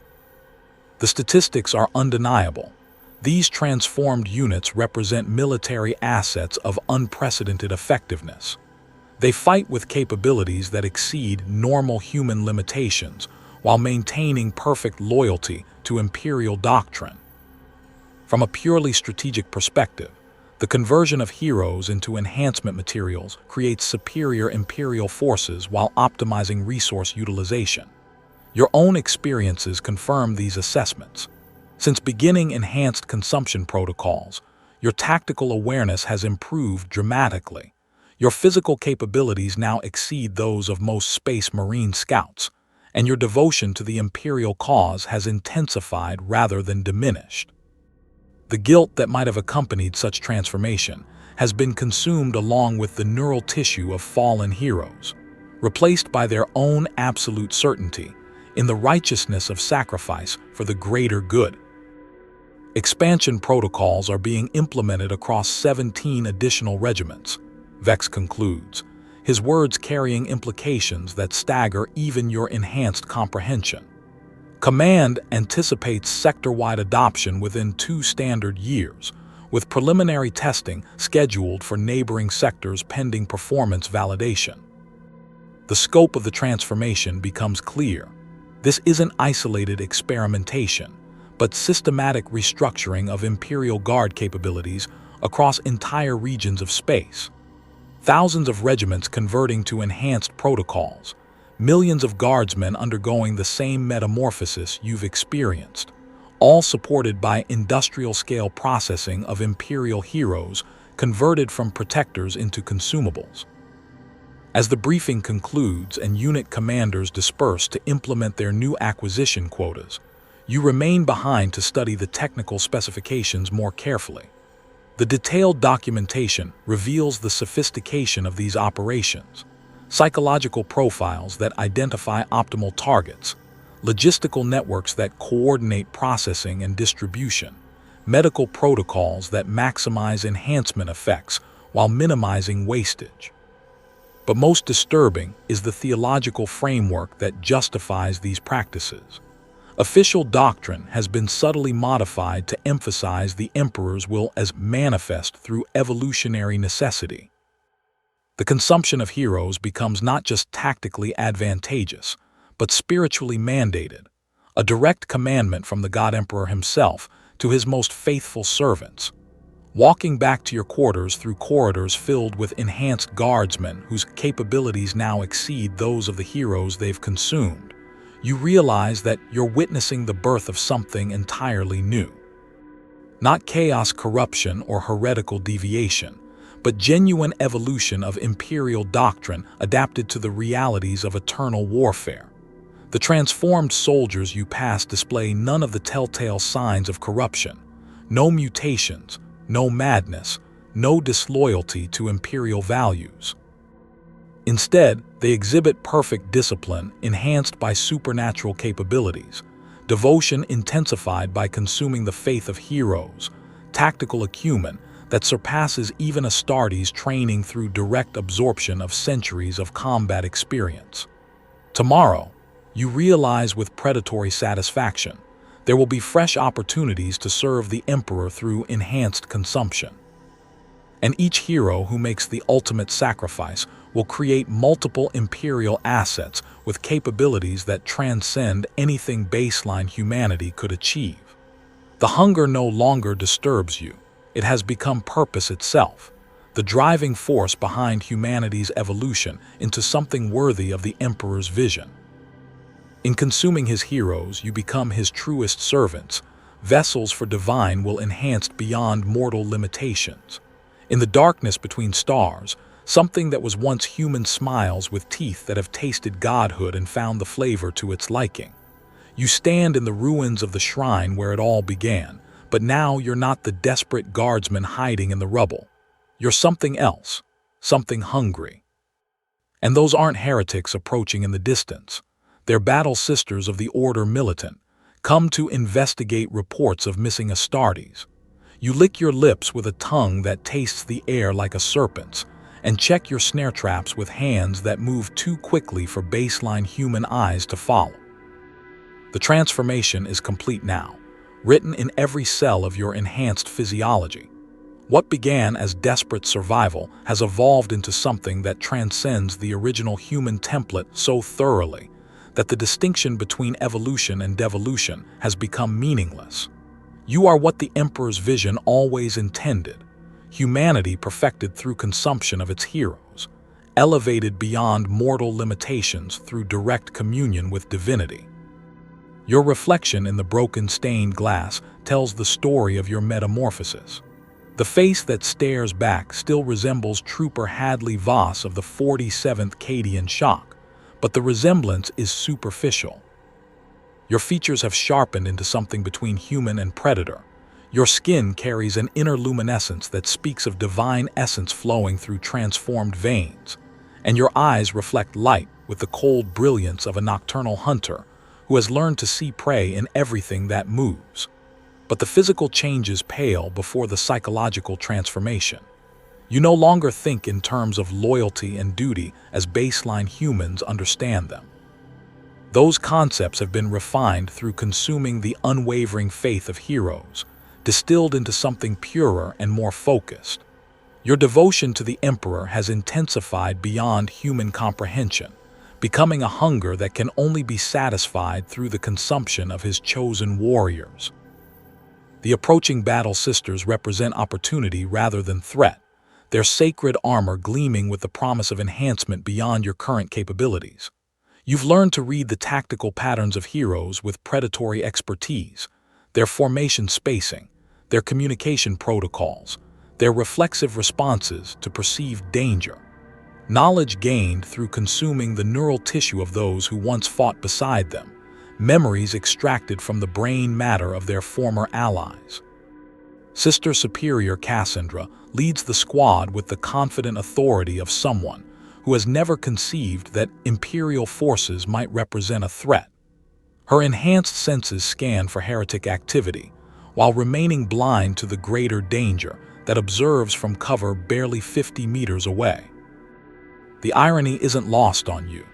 The statistics are undeniable. These transformed units represent military assets of unprecedented effectiveness. They fight with capabilities that exceed normal human limitations while maintaining perfect loyalty to Imperial doctrine. From a purely strategic perspective, the conversion of heroes into enhancement materials creates superior Imperial forces while optimizing resource utilization. Your own experiences confirm these assessments. Since beginning enhanced consumption protocols, your tactical awareness has improved dramatically. Your physical capabilities now exceed those of most Space Marine scouts, and your devotion to the Imperial cause has intensified rather than diminished. The guilt that might have accompanied such transformation has been consumed along with the neural tissue of fallen heroes, replaced by their own absolute certainty in the righteousness of sacrifice for the greater good. Expansion protocols are being implemented across 17 additional regiments, Vex concludes, his words carrying implications that stagger even your enhanced comprehension. Command anticipates sector-wide adoption within 2 standard years, with preliminary testing scheduled for neighboring sectors pending performance validation. The scope of the transformation becomes clear. This isn't isolated experimentation, but systematic restructuring of Imperial Guard capabilities across entire regions of space. thousands of regiments converting to enhanced protocols, millions of guardsmen undergoing the same metamorphosis you've experienced, all supported by industrial-scale processing of imperial heroes converted from protectors into consumables. As the briefing concludes and unit commanders disperse to implement their new acquisition quotas, you remain behind to study the technical specifications more carefully. The detailed documentation reveals the sophistication of these operations, psychological profiles that identify optimal targets, logistical networks that coordinate processing and distribution, medical protocols that maximize enhancement effects while minimizing wastage. But most disturbing is the theological framework that justifies these practices. Official doctrine has been subtly modified to emphasize the emperor's will as manifest through evolutionary necessity. The consumption of heroes becomes not just tactically advantageous, but spiritually mandated, a direct commandment from the God Emperor himself to his most faithful servants. Walking back to your quarters through corridors filled with enhanced guardsmen whose capabilities now exceed those of the heroes they've consumed, you realize that you're witnessing the birth of something entirely new. Not chaos, corruption, or heretical deviation, but genuine evolution of imperial doctrine adapted to the realities of eternal warfare. The transformed soldiers you pass display none of the telltale signs of corruption, no mutations, no madness, no disloyalty to imperial values. Instead, they exhibit perfect discipline enhanced by supernatural capabilities, devotion intensified by consuming the faith of heroes, tactical acumen that surpasses even Astartes' training through direct absorption of centuries of combat experience. Tomorrow, you realize with predatory satisfaction, there will be fresh opportunities to serve the Emperor through enhanced consumption. And each hero who makes the ultimate sacrifice will create multiple imperial assets with capabilities that transcend anything baseline humanity could achieve. The hunger no longer disturbs you. It has become purpose itself, the driving force behind humanity's evolution into something worthy of the Emperor's vision. In consuming his heroes, you become his truest servants, vessels for divine will enhanced beyond mortal limitations. In the darkness between stars, something that was once human smiles with teeth that have tasted godhood and found the flavor to its liking. You stand in the ruins of the shrine where it all began, but now you're not the desperate guardsman hiding in the rubble. You're something else, something hungry. And those aren't heretics approaching in the distance. They're battle sisters of the Order Militant, come to investigate reports of missing Astartes. You lick your lips with a tongue that tastes the air like a serpent's, and check your snare traps with hands that move too quickly for baseline human eyes to follow. The transformation is complete now, written in every cell of your enhanced physiology. What began as desperate survival has evolved into something that transcends the original human template so thoroughly that the distinction between evolution and devolution has become meaningless. You are what the Emperor's vision always intended, humanity perfected through consumption of its heroes, elevated beyond mortal limitations through direct communion with divinity. Your reflection in the broken stained glass tells the story of your metamorphosis. The face that stares back still resembles Trooper Hadley Voss of the 47th Cadian Shock, but the resemblance is superficial. Your features have sharpened into something between human and predator. Your skin carries an inner luminescence that speaks of divine essence flowing through transformed veins, and your eyes reflect light with the cold brilliance of a nocturnal hunter who has learned to see prey in everything that moves. But the physical changes pale before the psychological transformation. You no longer think in terms of loyalty and duty as baseline humans understand them. Those concepts have been refined through consuming the unwavering faith of heroes, distilled into something purer and more focused. Your devotion to the Emperor has intensified beyond human comprehension, becoming a hunger that can only be satisfied through the consumption of his chosen warriors. The approaching battle sisters represent opportunity rather than threat. their sacred armor gleaming with the promise of enhancement beyond your current capabilities. You've learned to read the tactical patterns of heroes with predatory expertise, their formation spacing, their communication protocols, their reflexive responses to perceived danger. Knowledge gained through consuming the neural tissue of those who once fought beside them, memories extracted from the brain matter of their former allies. Sister Superior Cassandra leads the squad with the confident authority of someone who has never conceived that Imperial forces might represent a threat. Her enhanced senses scan for heretic activity, while remaining blind to the greater danger that observes from cover barely 50 meters away. The irony isn't lost on you.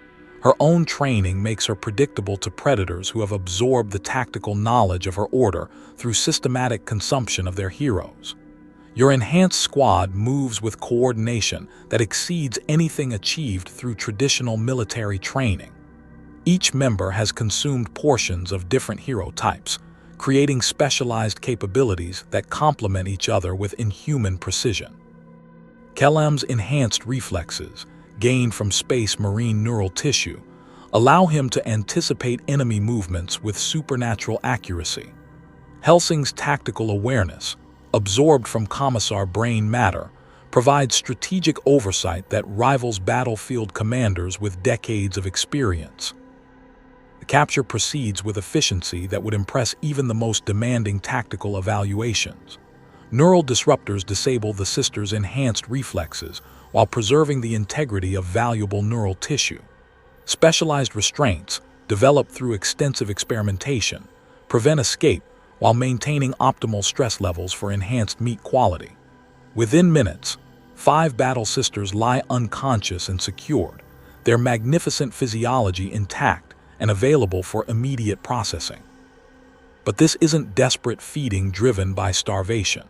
Her own training makes her predictable to predators who have absorbed the tactical knowledge of her order through systematic consumption of their heroes. Your enhanced squad moves with coordination that exceeds anything achieved through traditional military training. Each member has consumed portions of different hero types, creating specialized capabilities that complement each other with inhuman precision. Kelem's enhanced reflexes, gained from Space Marine neural tissue, allow him to anticipate enemy movements with supernatural accuracy. Helsing's tactical awareness, absorbed from Commissar brain matter, provides strategic oversight that rivals battlefield commanders with decades of experience. The capture proceeds with efficiency that would impress even the most demanding tactical evaluations. Neural disruptors disable the sisters' enhanced reflexes while preserving the integrity of valuable neural tissue. Specialized restraints, developed through extensive experimentation, prevent escape while maintaining optimal stress levels for enhanced meat quality. Within minutes, 5 battle sisters lie unconscious and secured, their magnificent physiology intact and available for immediate processing. But this isn't desperate feeding driven by starvation.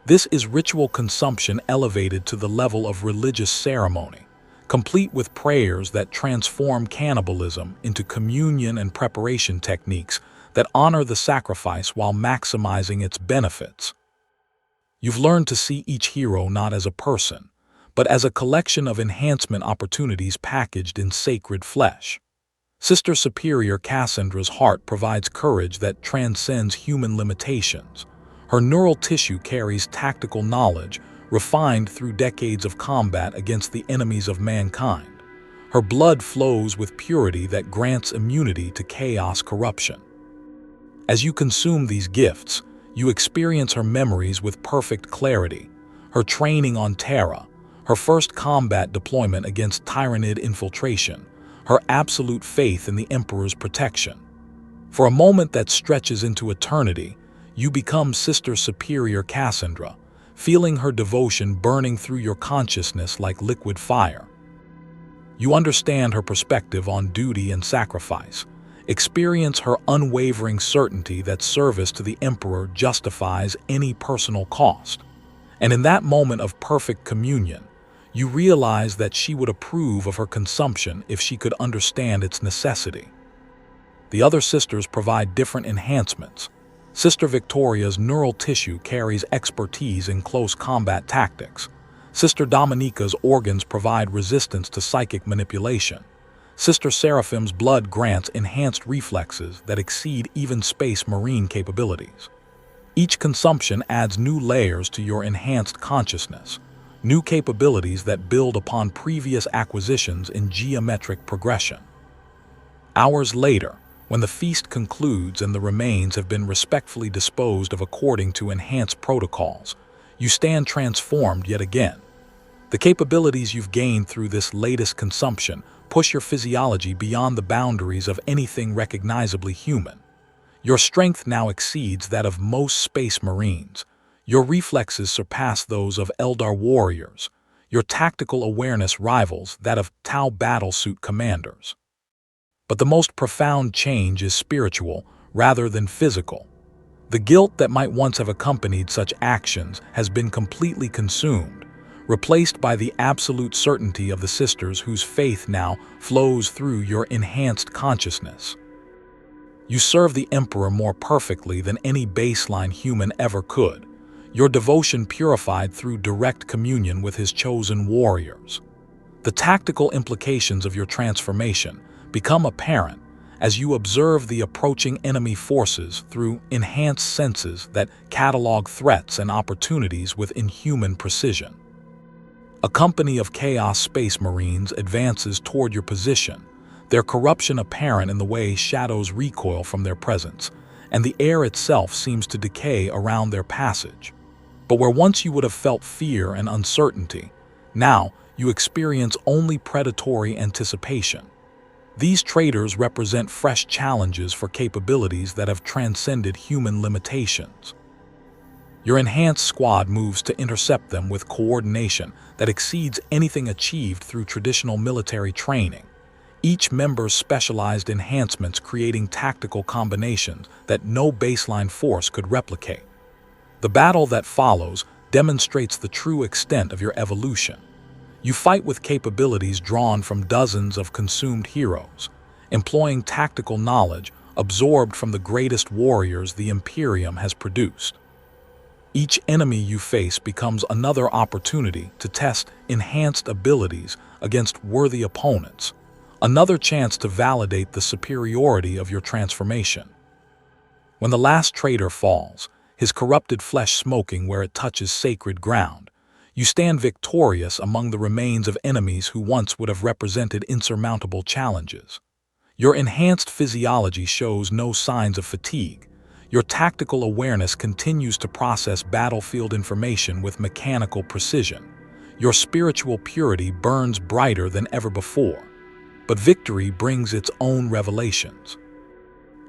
This is ritual consumption elevated to the level of religious ceremony, complete with prayers that transform cannibalism into communion and preparation techniques that honor the sacrifice while maximizing its benefits. You've learned to see each hero not as a person, but as a collection of enhancement opportunities packaged in sacred flesh. Sister Superior Cassandra's heart provides courage that transcends human limitations. Her neural tissue carries tactical knowledge refined through decades of combat against the enemies of mankind. Her blood flows with purity that grants immunity to chaos corruption. As you consume these gifts, you experience her memories with perfect clarity, her training on Terra, her first combat deployment against Tyrannid infiltration, her absolute faith in the Emperor's protection. For a moment that stretches into eternity, you become Sister Superior Cassandra, feeling her devotion burning through your consciousness like liquid fire. You understand her perspective on duty and sacrifice, experience her unwavering certainty that service to the Emperor justifies any personal cost. And in that moment of perfect communion, you realize that she would approve of her consumption if she could understand its necessity. The other sisters provide different enhancements. Sister Victoria's neural tissue carries expertise in close combat tactics. Sister Dominica's organs provide resistance to psychic manipulation. Sister Seraphim's blood grants enhanced reflexes that exceed even Space Marine capabilities. Each consumption adds new layers to your enhanced consciousness, new capabilities that build upon previous acquisitions in geometric progression. Hours later, when the feast concludes and the remains have been respectfully disposed of according to enhanced protocols, you stand transformed yet again. The capabilities you've gained through this latest consumption push your physiology beyond the boundaries of anything recognizably human. Your strength now exceeds that of most Space Marines. Your reflexes surpass those of Eldar warriors. Your tactical awareness rivals that of Tau battlesuit commanders. But the most profound change is spiritual rather than physical. The guilt that might once have accompanied such actions has been completely consumed, replaced by the absolute certainty of the sisters whose faith now flows through your enhanced consciousness. You serve the Emperor more perfectly than any baseline human ever could. your devotion purified through direct communion with his chosen warriors. The tactical implications of your transformation become apparent as you observe the approaching enemy forces through enhanced senses that catalog threats and opportunities with inhuman precision. A company of Chaos Space Marines advances toward your position, their corruption apparent in the way shadows recoil from their presence, and the air itself seems to decay around their passage. But where once you would have felt fear and uncertainty, now you experience only predatory anticipation. These traders represent fresh challenges for capabilities that have transcended human limitations. Your enhanced squad moves to intercept them with coordination that exceeds anything achieved through traditional military training, each member's specialized enhancements creating tactical combinations that no baseline force could replicate. The battle that follows demonstrates the true extent of your evolution. You fight with capabilities drawn from dozens of consumed heroes, employing tactical knowledge absorbed from the greatest warriors the Imperium has produced. Each enemy you face becomes another opportunity to test enhanced abilities against worthy opponents, another chance to validate the superiority of your transformation. When the last traitor falls, his corrupted flesh smoking where it touches sacred ground, you stand victorious among the remains of enemies who once would have represented insurmountable challenges. Your enhanced physiology shows no signs of fatigue. Your tactical awareness continues to process battlefield information with mechanical precision. Your spiritual purity burns brighter than ever before. But victory brings its own revelations.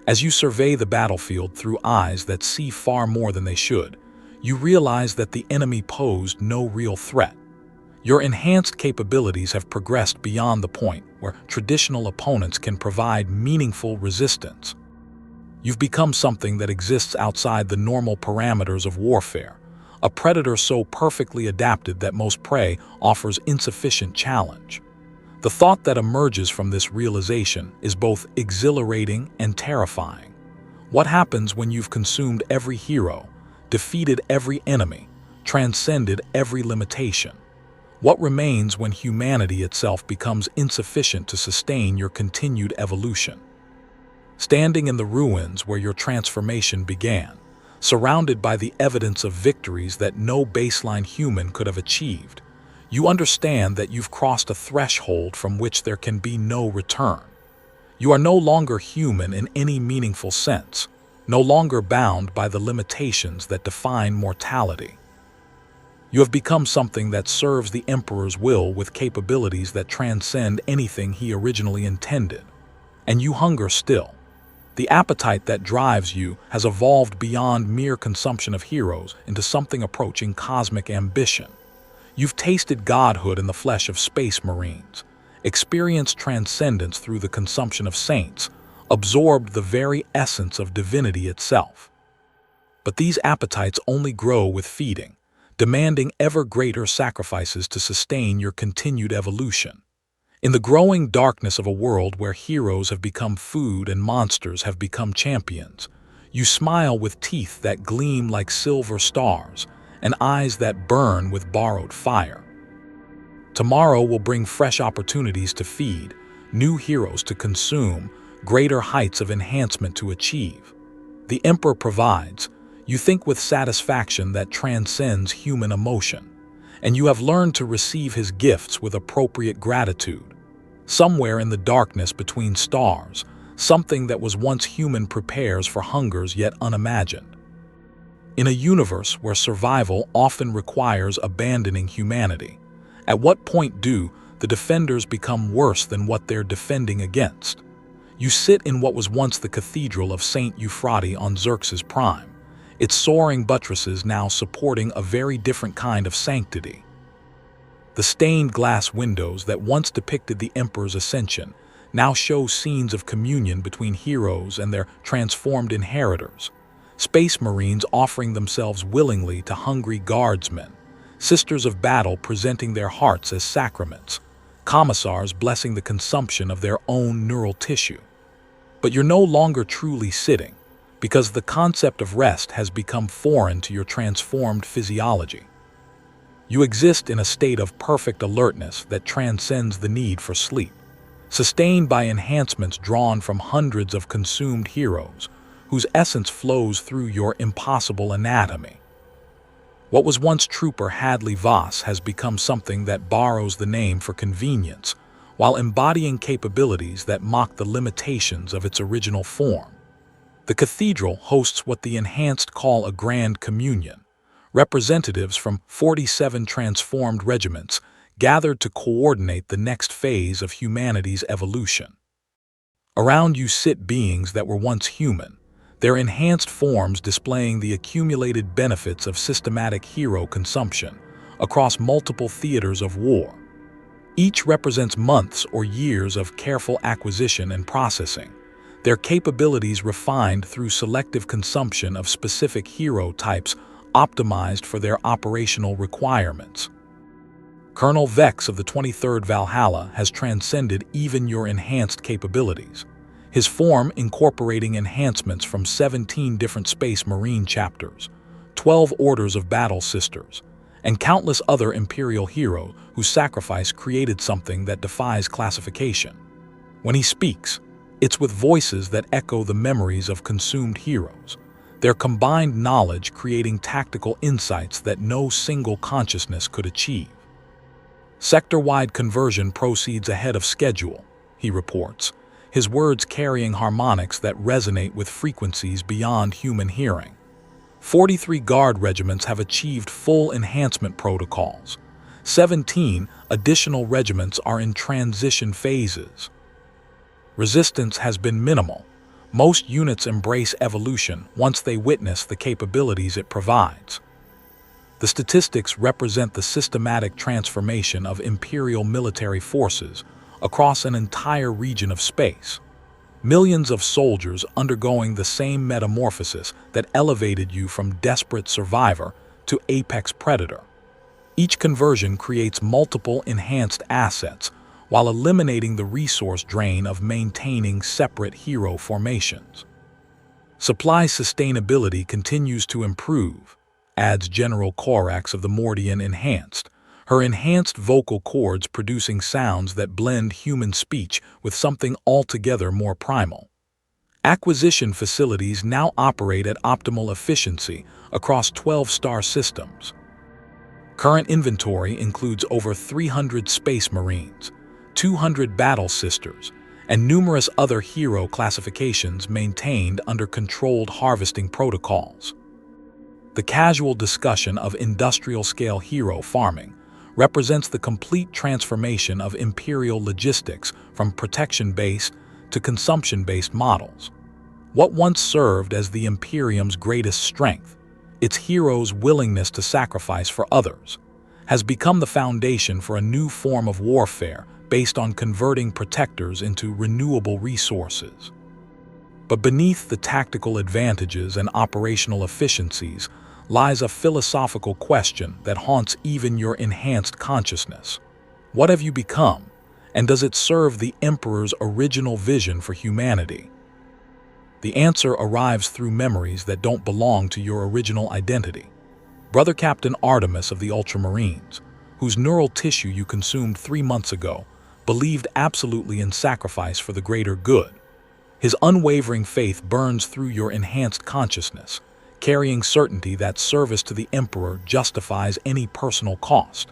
As you survey the battlefield through eyes that see far more than they should, you realize that the enemy posed no real threat. Your enhanced capabilities have progressed beyond the point where traditional opponents can provide meaningful resistance. You've become something that exists outside the normal parameters of warfare, a predator so perfectly adapted that most prey offers insufficient challenge. The thought that emerges from this realization is both exhilarating and terrifying. What happens when you've consumed every hero, defeated every enemy, transcended every limitation? What remains when humanity itself becomes insufficient to sustain your continued evolution? Standing in the ruins where your transformation began, surrounded by the evidence of victories that no baseline human could have achieved, you understand that you've crossed a threshold from which there can be no return. You are no longer human in any meaningful sense, no longer bound by the limitations that define mortality. You have become something that serves the Emperor's will with capabilities that transcend anything he originally intended. And you hunger still. The appetite that drives you has evolved beyond mere consumption of heroes into something approaching cosmic ambition. You've tasted godhood in the flesh of space marines, experienced transcendence through the consumption of saints, absorbed the very essence of divinity itself. But these appetites only grow with feeding, demanding ever greater sacrifices to sustain your continued evolution. In the growing darkness of a world where heroes have become food and monsters have become champions, you smile with teeth that gleam like silver stars and eyes that burn with borrowed fire. Tomorrow will bring fresh opportunities to feed, new heroes to consume, greater heights of enhancement to achieve. The Emperor provides. You think with satisfaction that transcends human emotion, and you have learned to receive his gifts with appropriate gratitude. Somewhere in the darkness between stars, something that was once human prepares for hungers yet unimagined. In a universe where survival often requires abandoning humanity, at what point do the defenders become worse than what they're defending against? You sit in what was once the Cathedral of St. Euphrates on Xerxes Prime, its soaring buttresses now supporting a very different kind of sanctity. The stained glass windows that once depicted the Emperor's ascension now show scenes of communion between heroes and their transformed inheritors, space marines offering themselves willingly to hungry guardsmen, sisters of battle presenting their hearts as sacraments, commissars blessing the consumption of their own neural tissue. But you're no longer truly sitting, because the concept of rest has become foreign to your transformed physiology. You exist in a state of perfect alertness that transcends the need for sleep, sustained by enhancements drawn from hundreds of consumed heroes, whose essence flows through your impossible anatomy. What was once Trooper Hadley Voss has become something that borrows the name for convenience, while embodying capabilities that mock the limitations of its original form. The cathedral hosts what the enhanced call a Grand Communion, representatives from 47 transformed regiments gathered to coordinate the next phase of humanity's evolution. Around you sit beings that were once human, their enhanced forms displaying the accumulated benefits of systematic hero consumption across multiple theaters of war. Each represents months or years of careful acquisition and processing, their capabilities refined through selective consumption of specific hero types optimized for their operational requirements. Colonel Vex of the 23rd Valhalla has transcended even your enhanced capabilities, his form incorporating enhancements from 17 different Space Marine chapters, 12 Orders of Battle Sisters, and countless other Imperial heroes whose sacrifice created something that defies classification. When he speaks, it's with voices that echo the memories of consumed heroes, their combined knowledge creating tactical insights that no single consciousness could achieve. Sector-wide conversion proceeds ahead of schedule, he reports, his words carrying harmonics that resonate with frequencies beyond human hearing. 43 Guard regiments have achieved full enhancement protocols. 17 additional regiments are in transition phases. Resistance has been minimal. Most units embrace evolution once they witness the capabilities it provides. The statistics represent the systematic transformation of Imperial military forces across an entire region of space. Millions of soldiers undergoing the same metamorphosis that elevated you from desperate survivor to apex predator. Each conversion creates multiple enhanced assets while eliminating the resource drain of maintaining separate hero formations. Supply sustainability continues to improve, adds General Corax of the Mordian Enhanced, her enhanced vocal cords producing sounds that blend human speech with something altogether more primal. Acquisition facilities now operate at optimal efficiency across 12 star systems. Current inventory includes over 300 Space Marines, 200 Battle Sisters, and numerous other hero classifications maintained under controlled harvesting protocols. The casual discussion of industrial-scale hero farming represents the complete transformation of Imperial logistics from protection-based to consumption-based models. What once served as the Imperium's greatest strength, its heroes' willingness to sacrifice for others, has become the foundation for a new form of warfare based on converting protectors into renewable resources. But beneath the tactical advantages and operational efficiencies lies a philosophical question that haunts even your enhanced consciousness. What have you become, and does it serve the Emperor's original vision for humanity? The answer arrives through memories that don't belong to your original identity. Brother Captain Artemis of the Ultramarines, whose neural tissue you consumed 3 months ago, believed absolutely in sacrifice for the greater good. His unwavering faith burns through your enhanced consciousness, carrying certainty that service to the Emperor justifies any personal cost.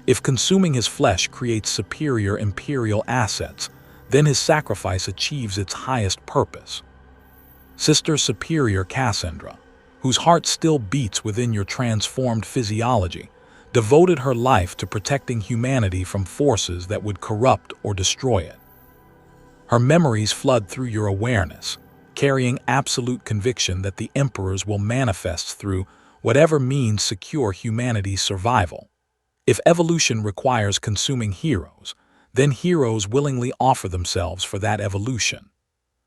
If consuming his flesh creates superior Imperial assets, then his sacrifice achieves its highest purpose. Sister Superior Cassandra, whose heart still beats within your transformed physiology, devoted her life to protecting humanity from forces that would corrupt or destroy it. Her memories flood through your awareness, carrying absolute conviction that the Emperors will manifest through whatever means secure humanity's survival. If evolution requires consuming heroes, then heroes willingly offer themselves for that evolution.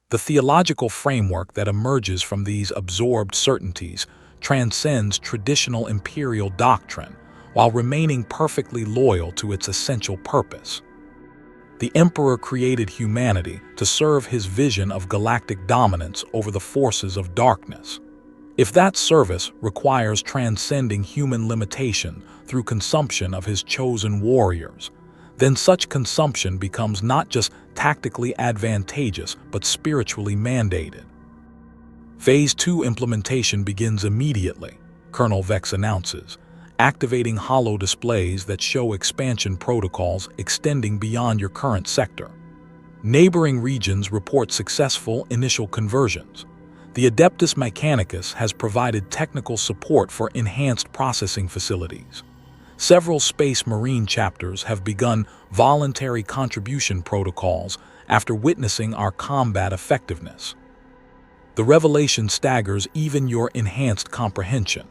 The theological framework that emerges from these absorbed certainties transcends traditional Imperial doctrine while remaining perfectly loyal to its essential purpose. The Emperor created humanity to serve his vision of galactic dominance over the forces of darkness. If that service requires transcending human limitation through consumption of his chosen warriors, then such consumption becomes not just tactically advantageous but spiritually mandated. Phase 2 implementation begins immediately, Colonel Vex announces, activating holo displays that show expansion protocols extending beyond your current sector. Neighboring regions report successful initial conversions. The Adeptus Mechanicus has provided technical support for enhanced processing facilities. Several Space Marine chapters have begun voluntary contribution protocols after witnessing our combat effectiveness. The revelation staggers even your enhanced comprehension.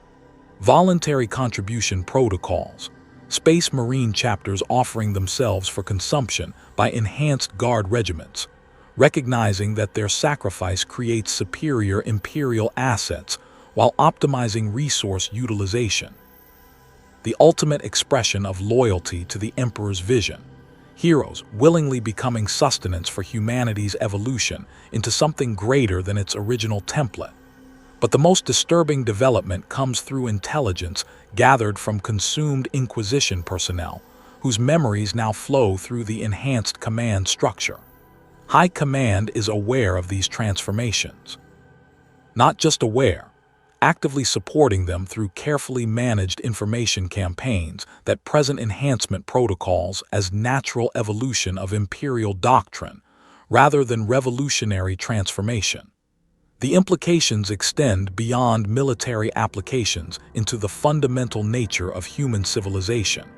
Voluntary contribution protocols. Space Marine chapters offering themselves for consumption by enhanced guard regiments, recognizing that their sacrifice creates superior Imperial assets while optimizing resource utilization. The ultimate expression of loyalty to the Emperor's vision. Heroes willingly becoming sustenance for humanity's evolution into something greater than its original template. But the most disturbing development comes through intelligence gathered from consumed Inquisition personnel, whose memories now flow through the enhanced command structure. High Command is aware of these transformations. Not just aware, actively supporting them through carefully managed information campaigns that present enhancement protocols as natural evolution of Imperial doctrine rather than revolutionary transformation. The implications extend beyond military applications into the fundamental nature of human civilization.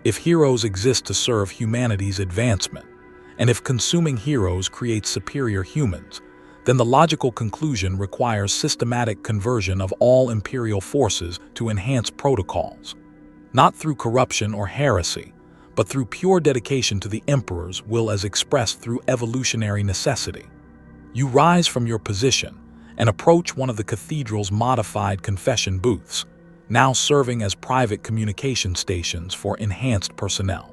If heroes exist to serve humanity's advancement, and if consuming heroes creates superior humans, then the logical conclusion requires systematic conversion of all Imperial forces to enhance protocols, not through corruption or heresy, but through pure dedication to the Emperor's will as expressed through evolutionary necessity. You rise from your position and approach one of the cathedral's modified confession booths, now serving as private communication stations for enhanced personnel.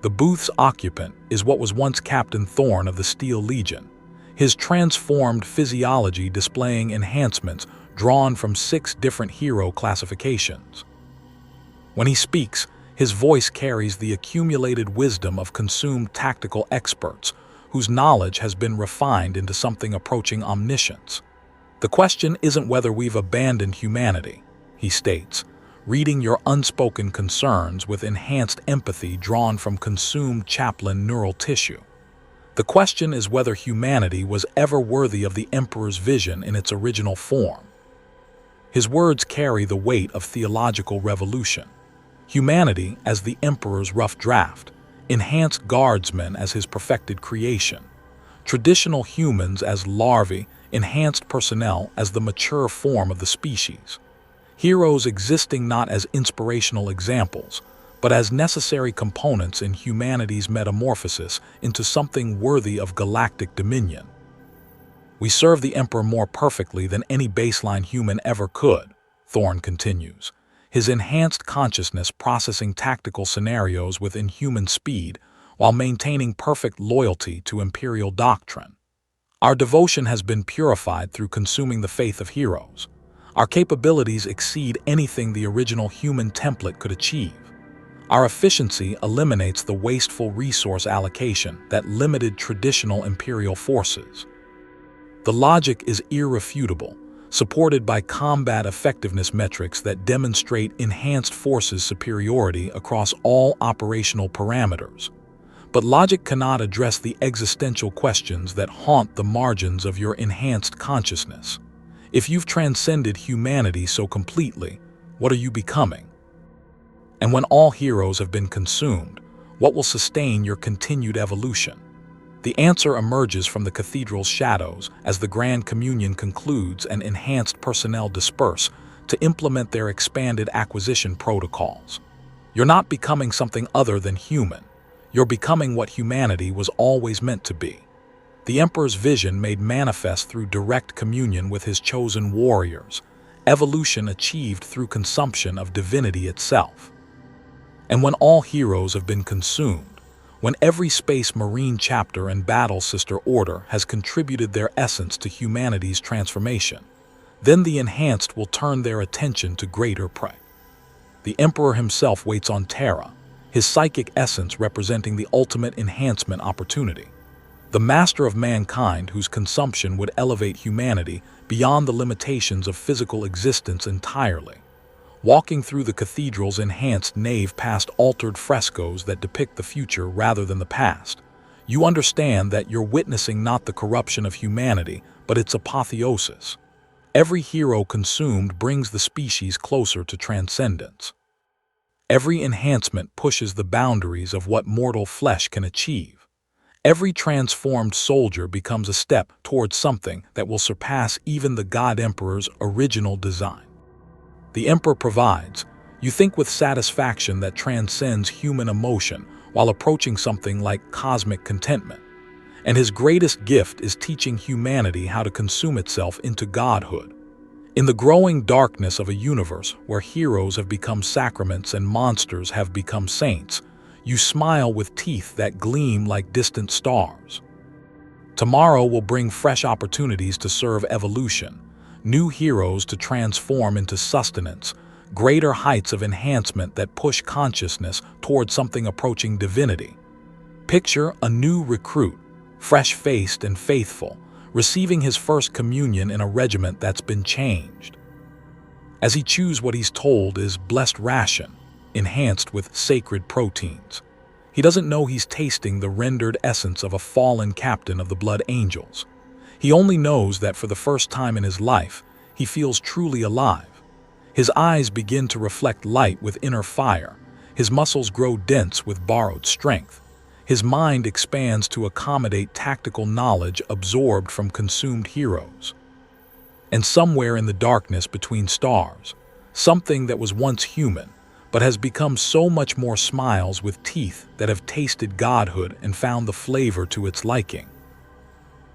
The booth's occupant is what was once Captain Thorn of the Steel Legion, his transformed physiology displaying enhancements drawn from 6 different hero classifications. When he speaks, his voice carries the accumulated wisdom of consumed tactical experts whose knowledge has been refined into something approaching omniscience. The question isn't whether we've abandoned humanity, he states, reading your unspoken concerns with enhanced empathy drawn from consumed chaplain neural tissue. The question is whether humanity was ever worthy of the Emperor's vision in its original form. His words carry the weight of theological revolution. Humanity as the Emperor's rough draft, enhanced Guardsmen as his perfected creation, traditional humans as larvae, enhanced personnel as the mature form of the species. Heroes existing not as inspirational examples, but as necessary components in humanity's metamorphosis into something worthy of galactic dominion. We serve the Emperor more perfectly than any baseline human ever could, Thorn continues, his enhanced consciousness processing tactical scenarios with inhuman speed while maintaining perfect loyalty to Imperial doctrine. Our devotion has been purified through consuming the faith of heroes. Our capabilities exceed anything the original human template could achieve. Our efficiency eliminates the wasteful resource allocation that limited traditional Imperial forces. The logic is irrefutable, supported by combat effectiveness metrics that demonstrate enhanced forces superiority across all operational parameters. But logic cannot address the existential questions that haunt the margins of your enhanced consciousness. If you've transcended humanity so completely, what are you becoming? And when all heroes have been consumed, what will sustain your continued evolution? The answer emerges from the cathedral's shadows as the Grand Communion concludes and enhanced personnel disperse to implement their expanded acquisition protocols. You're not becoming something other than human. You're becoming what humanity was always meant to be. The Emperor's vision made manifest through direct communion with his chosen warriors, evolution achieved through consumption of divinity itself. And when all heroes have been consumed, when every Space Marine chapter and Battle Sister order has contributed their essence to humanity's transformation, then the enhanced will turn their attention to greater prey. The Emperor himself waits on Terra, his psychic essence representing the ultimate enhancement opportunity. The master of mankind whose consumption would elevate humanity beyond the limitations of physical existence entirely. Walking through the cathedral's enhanced nave past altered frescoes that depict the future rather than the past, you understand that you're witnessing not the corruption of humanity, but its apotheosis. Every hero consumed brings the species closer to transcendence. Every enhancement pushes the boundaries of what mortal flesh can achieve. Every transformed soldier becomes a step towards something that will surpass even the God Emperor's original design. The Emperor provides, you think with satisfaction that transcends human emotion while approaching something like cosmic contentment. And his greatest gift is teaching humanity how to consume itself into godhood. In the growing darkness of a universe where heroes have become sacraments and monsters have become saints, you smile with teeth that gleam like distant stars. Tomorrow will bring fresh opportunities to serve evolution, new heroes to transform into sustenance, greater heights of enhancement that push consciousness towards something approaching divinity. Picture a new recruit, fresh-faced and faithful, receiving his first communion in a regiment that's been changed. As he chews what he's told is blessed ration, enhanced with sacred proteins. He doesn't know he's tasting the rendered essence of a fallen captain of the Blood Angels. He only knows that for the first time in his life, he feels truly alive. His eyes begin to reflect light with inner fire. His muscles grow dense with borrowed strength. His mind expands to accommodate tactical knowledge absorbed from consumed heroes. And somewhere in the darkness between stars, something that was once human, but has become so much more smiles with teeth that have tasted godhood and found the flavor to its liking.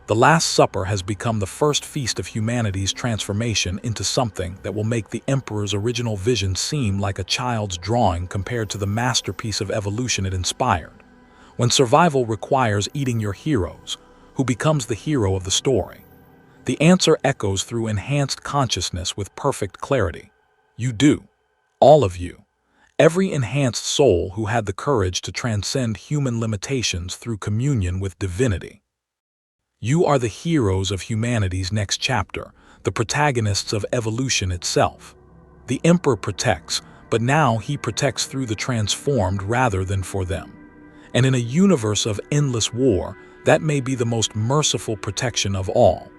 The Last Supper has become the first feast of humanity's transformation into something that will make the Emperor's original vision seem like a child's drawing compared to the masterpiece of evolution it inspired. When survival requires eating your heroes, who becomes the hero of the story? The answer echoes through enhanced consciousness with perfect clarity. You do. All of you. Every enhanced soul who had the courage to transcend human limitations through communion with divinity. You are the heroes of humanity's next chapter, the protagonists of evolution itself. The Emperor protects, but now he protects through the transformed rather than for them. And in a universe of endless war, that may be the most merciful protection of all.